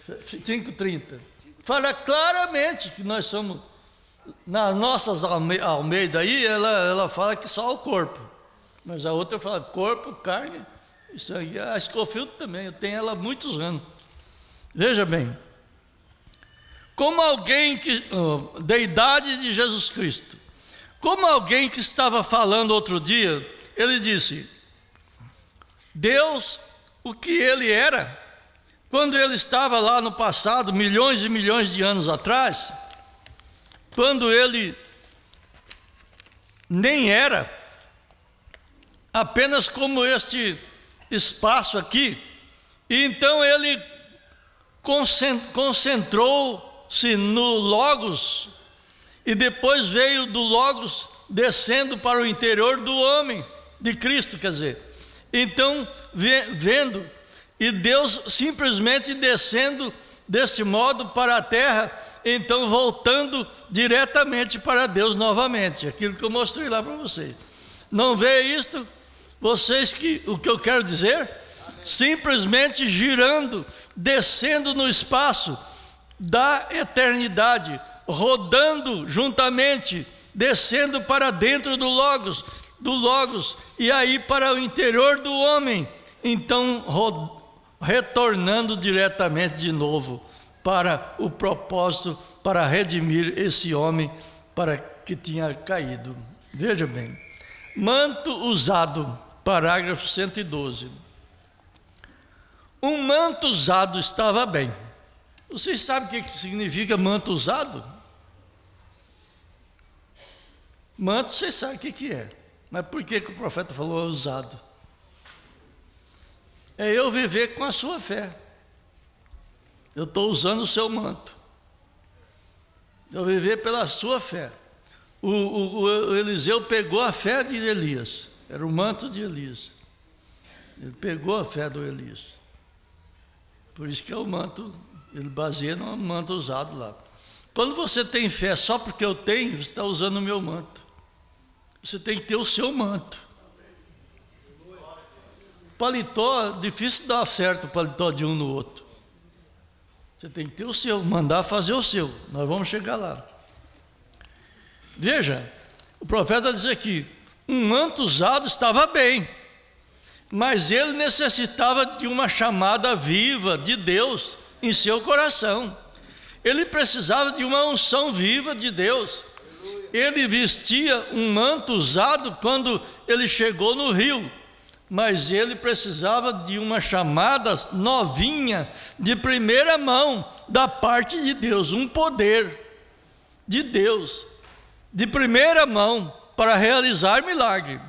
5:30. Fala claramente que nós somos, nas nossas Almeida aí, ela fala que só o corpo. Mas a outra fala corpo, carne e sangue. A Scofield também, eu tenho ela há muitos anos. Veja bem. Como alguém da idade de Jesus Cristo, como alguém que estava falando outro dia, ele disse: Deus, o que ele era, quando ele estava lá no passado, milhões e milhões de anos atrás, quando ele nem era, apenas como este espaço aqui, e então ele concentrou-se no Logos, e depois veio do Logos descendo para o interior do homem, de Cristo, quer dizer. Então, vendo, e Deus simplesmente descendo deste modo para a terra, então voltando diretamente para Deus novamente, aquilo que eu mostrei lá para vocês. Não vê isto? Vocês o que eu quero dizer? Simplesmente girando, descendo no espaço da eternidade, rodando juntamente, descendo para dentro do Logos, e aí para o interior do homem, então retornando diretamente de novo para o propósito, para redimir esse homem para que tinha caído. Veja bem, manto usado, parágrafo 112. Um manto usado estava bem. Vocês sabem o que significa manto usado? Manto, vocês sabem o que é. Mas por que o profeta falou usado? É eu viver com a sua fé. Eu estou usando o seu manto. Eu viver pela sua fé. O Eliseu pegou a fé de Elias. Era o manto de Elias. Ele pegou a fé do Elias. Por isso que é o manto, ele baseia no manto usado lá. Quando você tem fé só porque eu tenho, você está usando o meu manto. Você tem que ter o seu manto. Paletó, difícil dar certo o paletó de um no outro. Você tem que ter o seu, mandar fazer o seu. Nós vamos chegar lá. Veja, o profeta diz aqui: um manto usado estava bem, mas ele necessitava de uma chamada viva de Deus em seu coração. Ele precisava de uma unção viva de Deus. Ele vestia um manto usado quando ele chegou no rio, mas ele precisava de uma chamada novinha, de primeira mão, da parte de Deus, um poder de Deus, de primeira mão, para realizar milagre.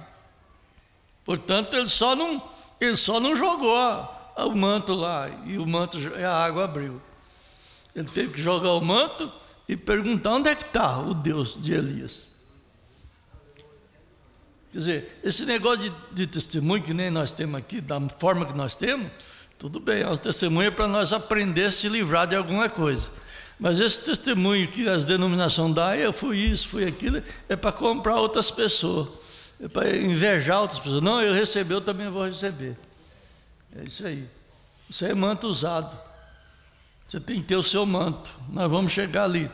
Portanto, ele só não jogou o manto lá, e o manto, a água abriu. Ele teve que jogar o manto e perguntar: onde é que está o Deus de Elias? Quer dizer, esse negócio de testemunho que nem nós temos aqui, da forma que nós temos, tudo bem, é um testemunho para nós aprender a se livrar de alguma coisa. Mas esse testemunho que as denominações dão, eu fui isso, fui aquilo, é para comprar outras pessoas, é para invejar outras pessoas. Não, eu recebi, eu também vou receber. É isso aí. Isso aí é manto usado. Você tem que ter o seu manto. Nós vamos chegar ali.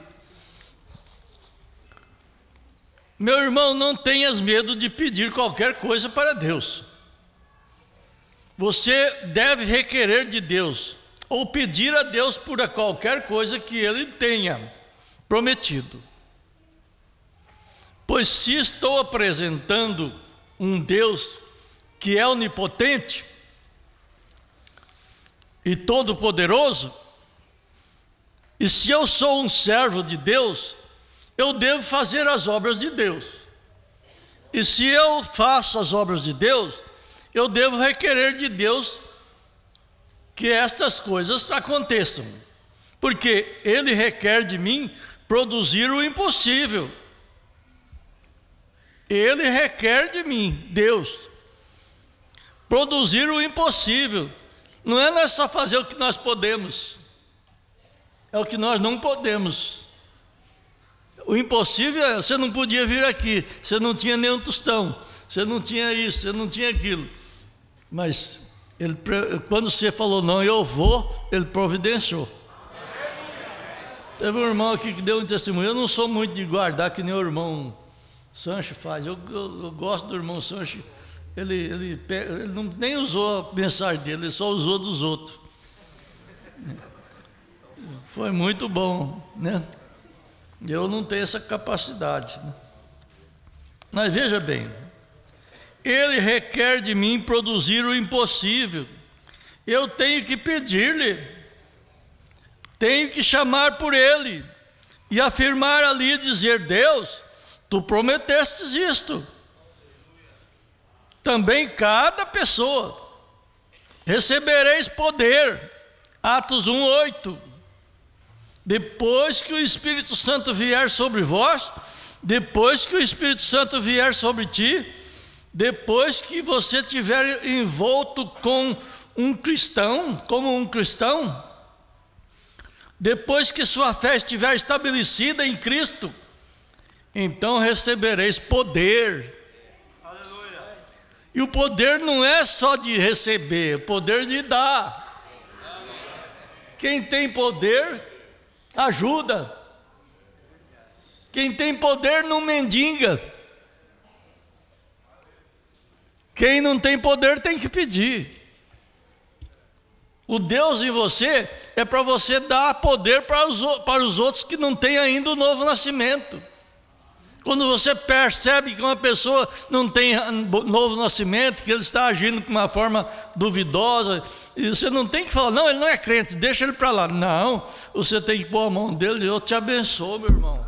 Meu irmão, não tenhas medo de pedir qualquer coisa para Deus. Você deve requerer de Deus, ou pedir a Deus por qualquer coisa que Ele tenha prometido. Pois se estou apresentando um Deus que é onipotente e todo-poderoso, e se eu sou um servo de Deus, eu devo fazer as obras de Deus. E se eu faço as obras de Deus, eu devo requerer de Deus que estas coisas aconteçam, porque Ele requer de mim produzir o impossível. Ele requer de mim, Deus, produzir o impossível. Não é nós só fazer o que nós podemos, é o que nós não podemos. O impossível é: você não podia vir aqui, você não tinha nenhum tostão, você não tinha isso, você não tinha aquilo. Mas ele, quando você falou não, eu vou, ele providenciou. Teve um irmão aqui que deu um testemunho. Eu não sou muito de guardar que nem o irmão Sancho faz. Eu gosto do irmão Sancho. Ele nem usou a mensagem dele, ele só usou dos outros. Foi muito bom, né? Eu não tenho essa capacidade, né? Mas veja bem, Ele requer de mim produzir o impossível. Eu tenho que pedir-lhe, tenho que chamar por Ele e afirmar ali, dizer: Deus, Tu prometestes isto. Também cada pessoa recebereis poder. Atos 1:8. Depois que o Espírito Santo vier sobre vós, depois que o Espírito Santo vier sobre ti, depois que você estiver envolto com um cristão, como um cristão, depois que sua fé estiver estabelecida em Cristo, então recebereis poder. Aleluia. E o poder não é só de receber, é poder de dar. Quem tem poder ajuda. Quem tem poder não mendiga. Quem não tem poder tem que pedir. O Deus em você é para você dar poder para os outros que não têm ainda o novo nascimento. Quando você percebe que uma pessoa não tem novo nascimento, que ele está agindo de uma forma duvidosa, e você não tem que falar: não, ele não é crente, deixa ele para lá. Não, você tem que pôr a mão dele: eu te abençoo, meu irmão.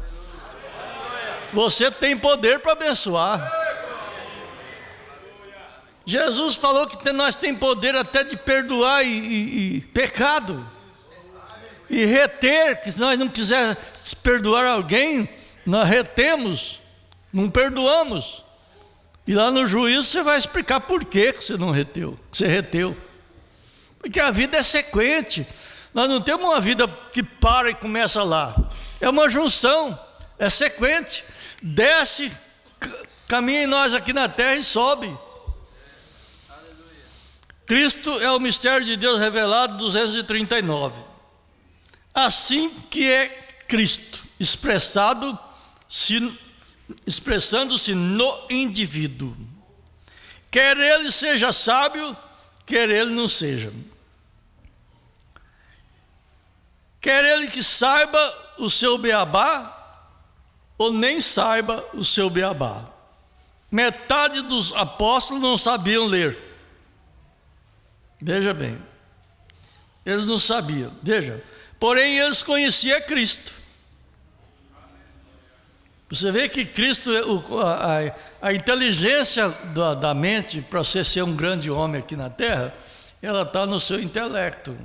Você tem poder para abençoar. Jesus falou que nós temos poder até de perdoar e pecado, e reter, que se nós não quisermos perdoar alguém, nós retemos, não perdoamos. E lá no juízo você vai explicar por que você não reteu, que você reteu. Porque a vida é sequente. Nós não temos uma vida que para e começa lá. É uma junção, é sequente. Desce, caminha em nós aqui na terra e sobe. Cristo é o mistério de Deus revelado, 239. Assim que é Cristo, expressando-se no indivíduo. Quer ele seja sábio, quer ele não seja. Quer ele que saiba o seu beabá, ou nem saiba o seu beabá. Metade dos apóstolos não sabiam ler. Veja bem, eles não sabiam, veja, porém eles conheciam Cristo. Você vê que Cristo, a inteligência da mente para você ser um grande homem aqui na terra, ela está no seu intelecto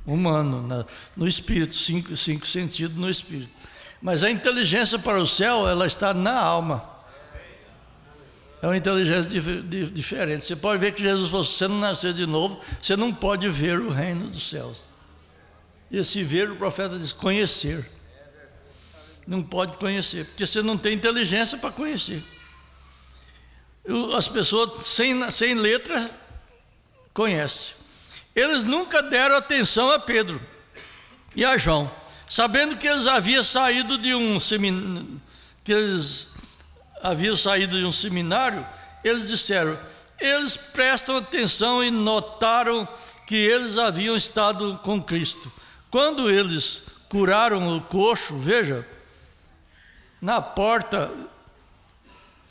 humano, no espírito, cinco sentidos no espírito. Mas a inteligência para o céu, ela está na alma. É uma inteligência diferente. Você pode ver que Jesus falou: se você não nascer de novo, você não pode ver o reino dos céus. E esse ver, o profeta diz, conhecer. Não pode conhecer, porque você não tem inteligência para conhecer. As pessoas sem letra conhecem. Eles nunca deram atenção a Pedro e a João, sabendo que eles haviam saído de um seminário, eles disseram, eles prestam atenção e notaram que eles haviam estado com Cristo. Quando eles curaram o coxo, veja, na porta,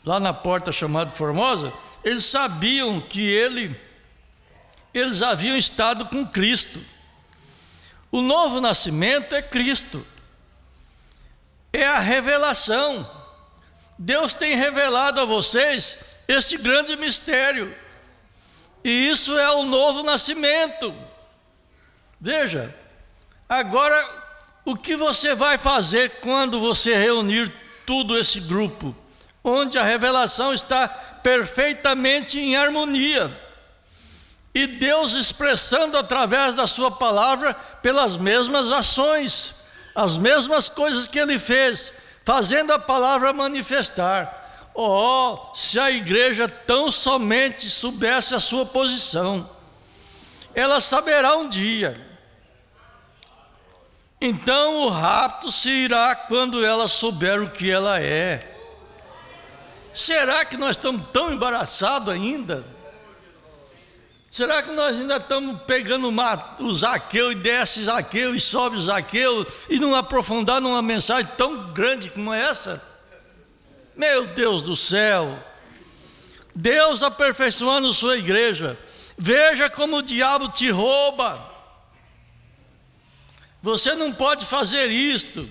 lá na porta chamada Formosa, eles sabiam que eles haviam estado com Cristo. O novo nascimento é Cristo, é a revelação. Deus tem revelado a vocês este grande mistério, e isso é o novo nascimento. Veja, agora, o que você vai fazer quando você reunir todo esse grupo, onde a revelação está perfeitamente em harmonia, e Deus expressando através da sua palavra pelas mesmas ações, as mesmas coisas que Ele fez, fazendo a palavra manifestar. Oh, se a igreja tão somente soubesse a sua posição, ela saberá um dia. Então o rapto se irá quando ela souber o que ela é. Será que nós estamos tão embaraçados ainda? Será que nós ainda estamos pegando o Zaqueu e desce Zaqueu e sobe Zaqueu e não aprofundar numa mensagem tão grande como essa? Meu Deus do céu! Deus aperfeiçoando sua igreja. Veja como o diabo te rouba. Você não pode fazer isto.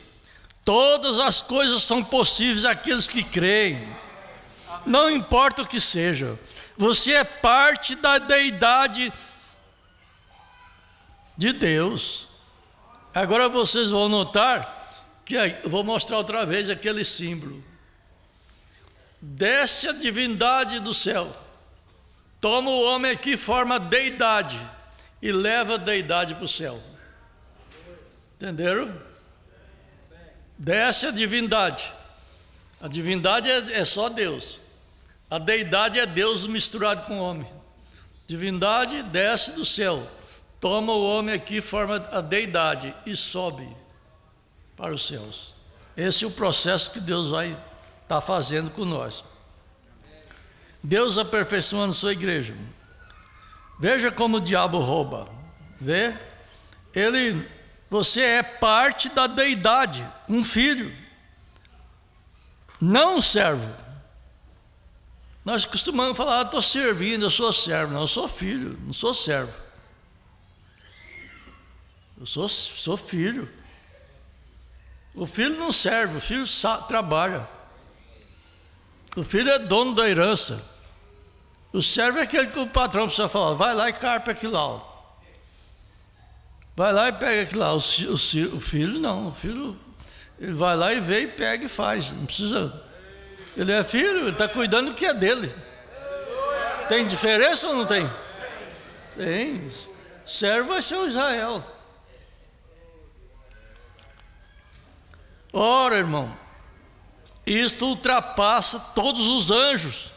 Todas as coisas são possíveis àqueles que creem. Não importa o que seja. Você é parte da deidade de Deus. Agora vocês vão notar que eu vou mostrar outra vez aquele símbolo. Desce a divindade do céu. Toma o homem aqui, forma deidade e leva a deidade para o céu. Entenderam? Desce a divindade. A divindade é só Deus. A deidade é Deus misturado com o homem. Divindade desce do céu, toma o homem aqui, forma a deidade e sobe para os céus. Esse é o processo que Deus vai estar fazendo com nós. Deus aperfeiçoando sua igreja. Veja como o diabo rouba. Vê? Você é parte da deidade, um filho, não um servo. Nós costumamos falar, estou servindo, eu sou servo. Não, eu sou filho, não sou servo. Eu sou filho. O filho não serve, o filho trabalha. O filho é dono da herança. O servo é aquele que o patrão precisa falar, vai lá e carpa aquilo lá. Ó. Vai lá e pega aquilo lá. O filho não, o filho ele vai lá e vê e pega e faz. Não precisa. Ele é filho, ele está cuidando do que é dele. Tem diferença ou não tem? Tem. Servo vai ser o Israel. Ora, irmão, isto ultrapassa todos os anjos,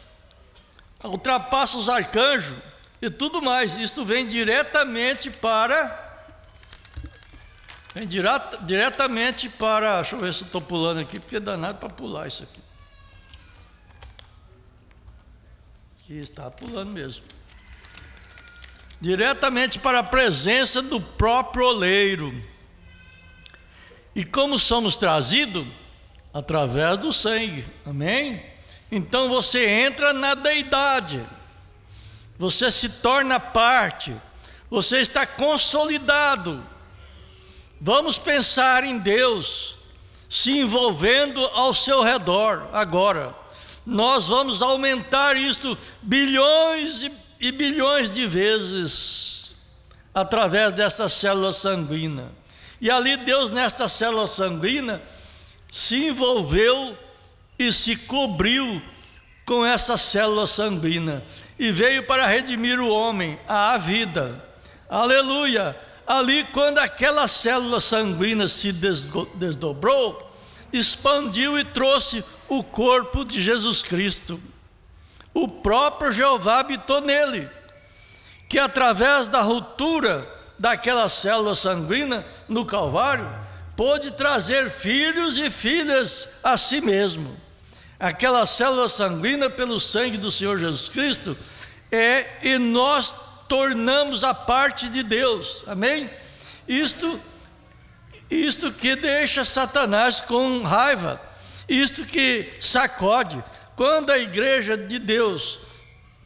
ultrapassa os arcanjos e tudo mais. Isto vem diretamente para... Deixa eu ver se eu estou pulando aqui, porque é danado para pular isso aqui. E está pulando mesmo. Diretamente para a presença do próprio oleiro. E como somos trazidos? Através do sangue. Amém? Então você entra na deidade. Você se torna parte. Você está consolidado. Vamos pensar em Deus se envolvendo ao seu redor agora. Nós vamos aumentar isto bilhões e bilhões de vezes através desta célula sanguínea. E ali Deus, nesta célula sanguínea, se envolveu e se cobriu com essa célula sanguínea e veio para redimir o homem, a vida. Aleluia! Ali, quando aquela célula sanguínea se desdobrou, expandiu e trouxe o corpo de Jesus Cristo. O próprio Jeová habitou nele, que através da ruptura daquela célula sanguínea no Calvário, pôde trazer filhos e filhas a si mesmo. Aquela célula sanguínea, pelo sangue do Senhor Jesus Cristo, e nós tornamos a parte de Deus, amém? Isto que deixa Satanás com raiva, isto que sacode. Quando a igreja de Deus,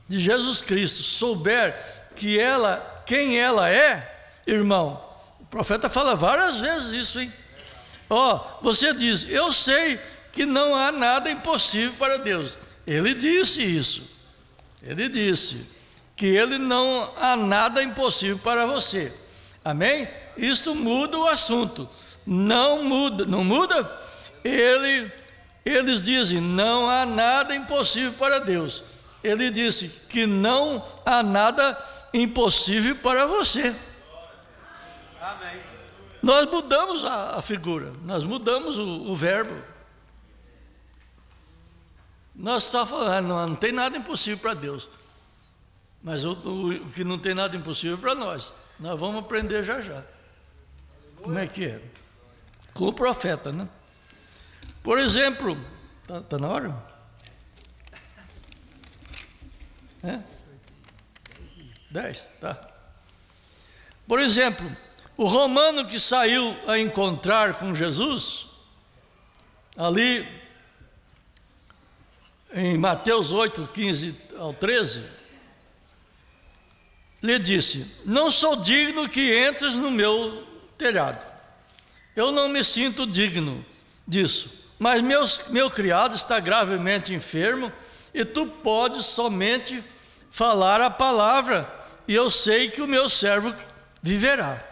de Jesus Cristo, souber quem ela é, irmão, o profeta fala várias vezes isso, hein? Você diz, eu sei que não há nada impossível para Deus. Ele disse isso. Ele disse que não há nada impossível para você. Amém? Isto muda o assunto. Não muda? Eles dizem, não há nada impossível para Deus. Ele disse que não há nada impossível para você. Amém. Nós mudamos a figura, nós mudamos o verbo. Nós só falamos, não tem nada impossível para Deus. Mas o que não tem nada impossível para nós vamos aprender já já. Como é que é? Com o profeta, né? Por exemplo, tá na hora? 10, tá. Por exemplo, o romano que saiu a encontrar com Jesus, ali em Mateus 8, 15 ao 13, lhe disse, não sou digno que entres no meu telhado. Eu não me sinto digno disso, mas meu criado está gravemente enfermo e tu podes somente falar a palavra e eu sei que o meu servo viverá.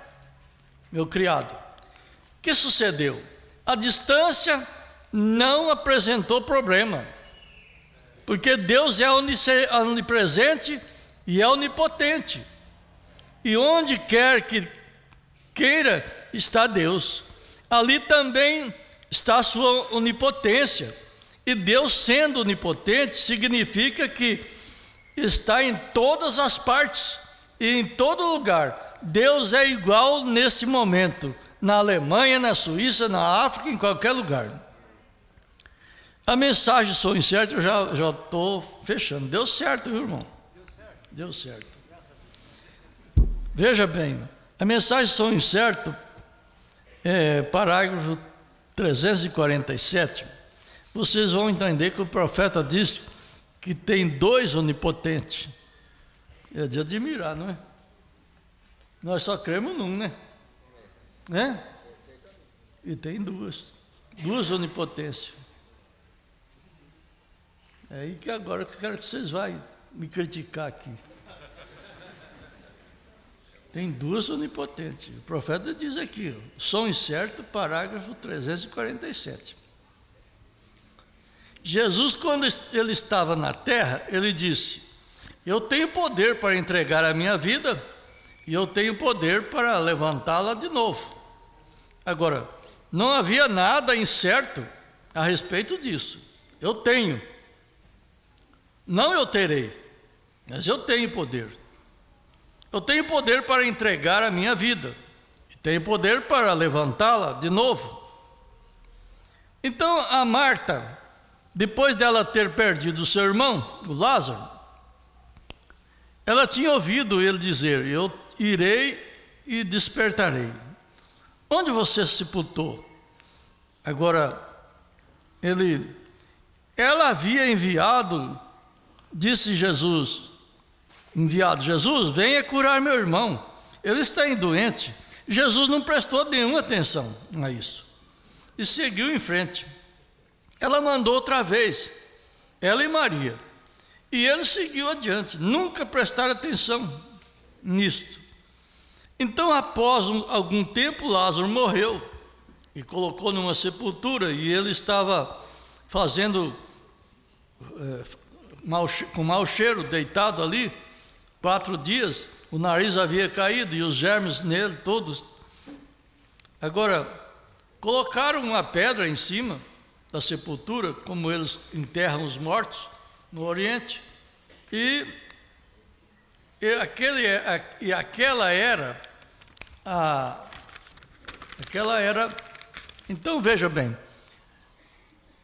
Meu criado. O que sucedeu? A distância não apresentou problema, porque Deus é onipresente e é onipotente, e onde quer que queira está Deus. Ali também está a sua onipotência, e Deus sendo onipotente significa que está em todas as partes e em todo lugar. Deus é igual neste momento, na Alemanha, na Suíça, na África, em qualquer lugar. A mensagem Sou Incerto, eu já estou fechando. Deu certo, viu, irmão? Deu certo. Veja bem, a mensagem Sou Incerto, parágrafo 347, vocês vão entender que o profeta diz que tem dois onipotentes. É de admirar, não é? Nós só cremos num, né? E tem duas onipotências. É aí que agora que eu quero que vocês vão me criticar aqui. Tem duas onipotentes. O profeta diz aqui, Sou Incerto, parágrafo 347. Jesus, quando ele estava na terra, ele disse, eu tenho poder para entregar a minha vida e eu tenho poder para levantá-la de novo. Agora, não havia nada incerto a respeito disso. Eu tenho. Não eu terei, mas eu tenho poder. Eu tenho poder para entregar a minha vida. E tenho poder para levantá-la de novo. Então, a Marta, depois dela ter perdido o seu irmão, o Lázaro, ela tinha ouvido ele dizer, eu irei e despertarei. Onde você sepultou? Agora, ela havia enviado, disse Jesus, Jesus, venha curar meu irmão. ele está doente. Jesus não prestou nenhuma atenção a isso e seguiu em frente. Ela mandou outra vez, ela e Maria, e ele seguiu adiante, nunca prestaram atenção nisto. Então, após algum tempo, Lázaro morreu e colocou numa sepultura, e ele estava fazendo com mau cheiro, deitado ali, 4 dias, o nariz havia caído e os germes nele todos. Agora, colocaram uma pedra em cima da sepultura, como eles enterram os mortos no Oriente, e aquela era então veja bem,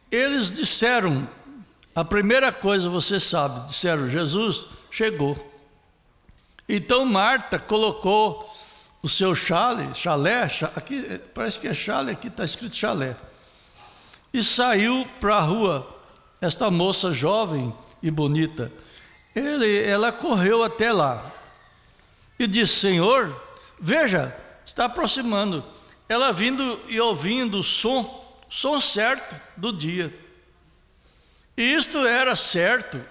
eles disseram, a primeira coisa você sabe, disseram, Jesus chegou. Então Marta colocou o seu chalé, aqui parece que é chalé, aqui está escrito chalé, e saiu para a rua. Esta moça jovem e bonita, ela correu até lá e disse: Senhor, veja, está aproximando. Ela vindo e ouvindo o som certo do dia, e isto era certo.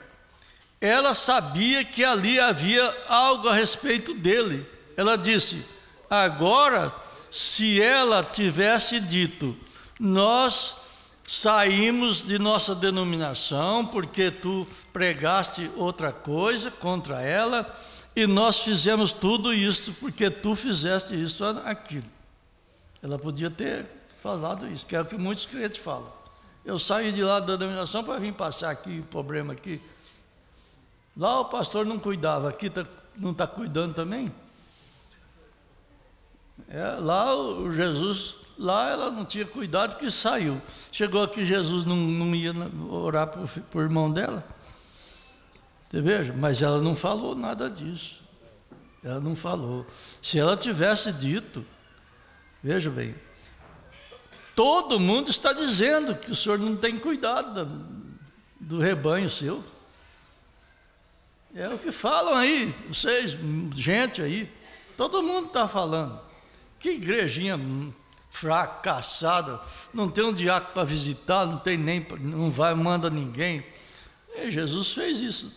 Ela sabia que ali havia algo a respeito dele. Ela disse: agora, se ela tivesse dito, nós saímos de nossa denominação porque tu pregaste outra coisa contra ela, e nós fizemos tudo isso porque tu fizeste isso, aquilo. Ela podia ter falado isso, que é o que muitos crentes falam. Eu saí de lá da denominação para vir passar aqui, o problema aqui. Lá o pastor não cuidava, aqui não está cuidando também. Lá o Jesus, lá ela não tinha cuidado, que saiu. Chegou aqui, Jesus não ia orar por irmão dela. Você veja, mas ela não falou nada disso. Ela não falou. Se ela tivesse dito, veja bem, todo mundo está dizendo que o senhor não tem cuidado do rebanho seu. É o que falam aí, vocês, gente aí, todo mundo está falando. Que igrejinha fracassada, não tem um diácono para visitar, não vai, manda ninguém. E Jesus fez isso,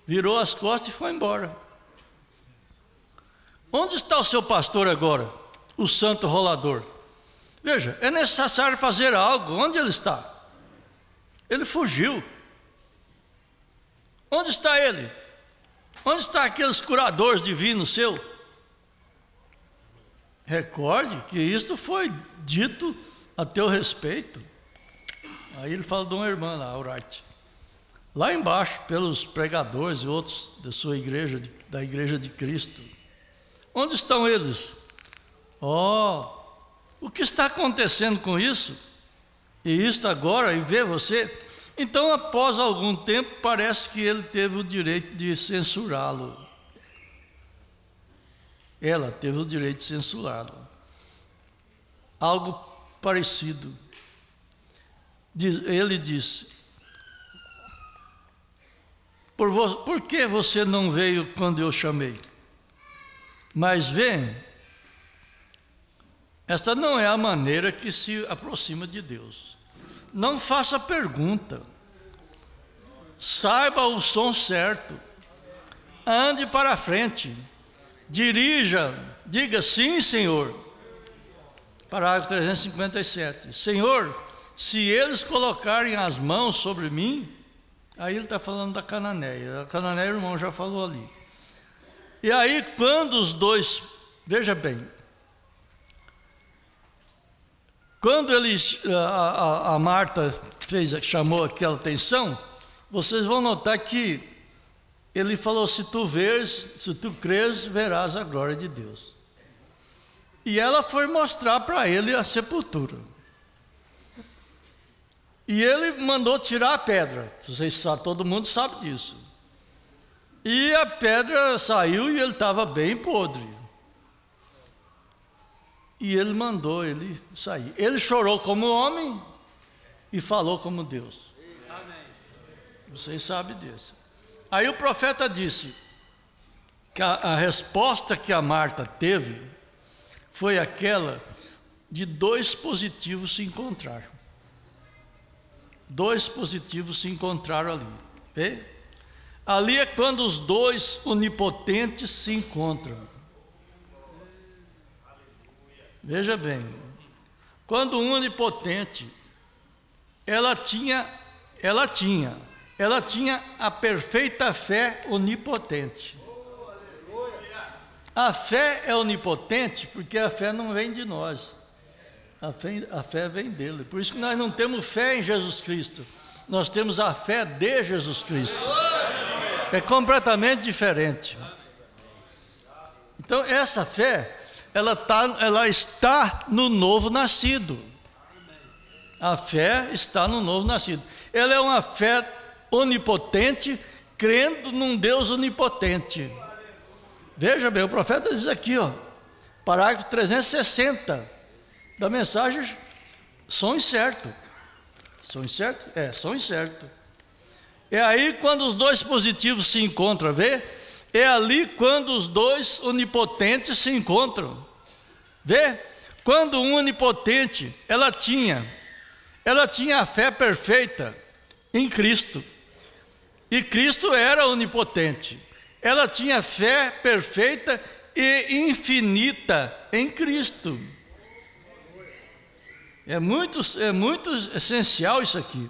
virou as costas e foi embora. Onde está o seu pastor agora, o santo rolador? Veja, é necessário fazer algo. Onde ele está? Ele fugiu. Onde está ele? Onde estão aqueles curadores divinos seus? Recorde que isto foi dito a teu respeito. Aí ele fala de uma irmã lá, Aurate, lá embaixo, pelos pregadores e outros da sua igreja, da igreja de Cristo. Onde estão eles? O que está acontecendo com isso? E isto agora, e vê você. Então, após algum tempo, parece que ele teve o direito de censurá-lo. Ela teve o direito de censurá-lo. Algo parecido. Ele disse: por que você não veio quando eu chamei? Mas vem, esta não é a maneira que se aproxima de Deus. Não faça pergunta. Saiba o som certo. Ande para a frente. Dirija, diga sim, Senhor. Parágrafo 357. Senhor, se eles colocarem as mãos sobre mim, aí ele está falando da Cananeia. A Cananeia, o irmão já falou ali. E aí, quando os dois, veja bem, quando a Marta chamou aquela atenção, vocês vão notar que ele falou: se tu crês, verás a glória de Deus. E ela foi mostrar para ele a sepultura. E ele mandou tirar a pedra. Vocês sabem, todo mundo sabe disso. E a pedra saiu e ele estava bem podre. E ele mandou ele sair. Ele chorou como homem e falou como Deus. Amém. Vocês sabem disso. Aí o profeta disse: que a resposta que a Marta teve foi aquela de dois positivos se encontraram. Dois positivos se encontraram ali. Vê? Ali é quando os dois onipotentes se encontram. Veja bem, quando um onipotente, ela tinha a perfeita fé onipotente. A fé é onipotente porque a fé não vem de nós. A fé vem dele. Por isso que nós não temos fé em Jesus Cristo. Nós temos a fé de Jesus Cristo. É completamente diferente. Então essa fé, ela está no novo nascido. A fé está no novo nascido. Ela é uma fé onipotente, crendo num Deus onipotente. Veja bem, o profeta diz aqui, parágrafo 360 da mensagem, som incerto. Som incerto? Som incerto. É aí quando os dois positivos se encontram, vê? É ali quando os dois onipotentes se encontram. Vê? Quando um onipotente, ela tinha a fé perfeita em Cristo. E Cristo era onipotente. Ela tinha fé perfeita e infinita em Cristo. É muito essencial isso aqui.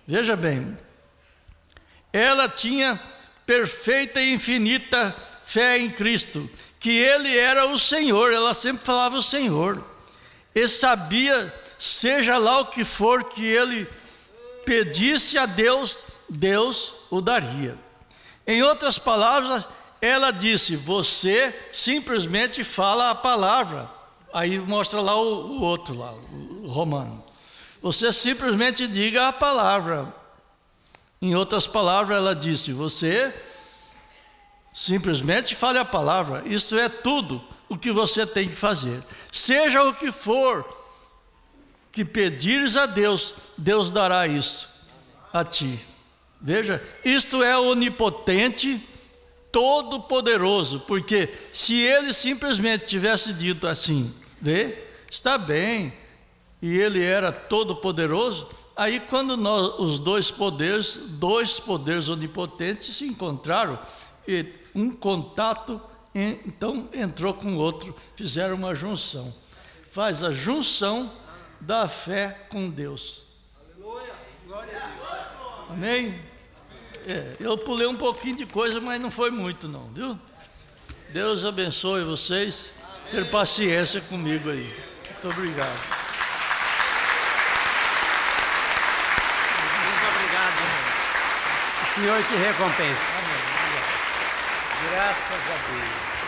Veja bem, ela tinha perfeita e infinita fé em Cristo, que Ele era o Senhor, ela sempre falava o Senhor, e sabia, seja lá o que for que ele pedisse a Deus, Deus o daria. Em outras palavras, ela disse, você simplesmente fala a palavra. Aí mostra lá o outro lá, o Romano. Você simplesmente diga a palavra. Em outras palavras, ela disse, você simplesmente fale a palavra. Isto é tudo o que você tem que fazer. Seja o que for que pedires a Deus, Deus dará isso a ti. Veja, isto é onipotente, todo-poderoso, porque se ele simplesmente tivesse dito assim, vê, está bem, e ele era todo-poderoso, aí quando os dois poderes onipotentes se encontraram, e um contato, então entrou com o outro, fizeram uma junção. Faz a junção da fé com Deus. Aleluia! Glória a Deus! Amém? Eu pulei um pouquinho de coisa, mas não foi muito não, viu? Deus abençoe vocês. Ter paciência comigo aí. Muito obrigado. Muito obrigado. O Senhor te recompensa. Amém. Graças a Deus.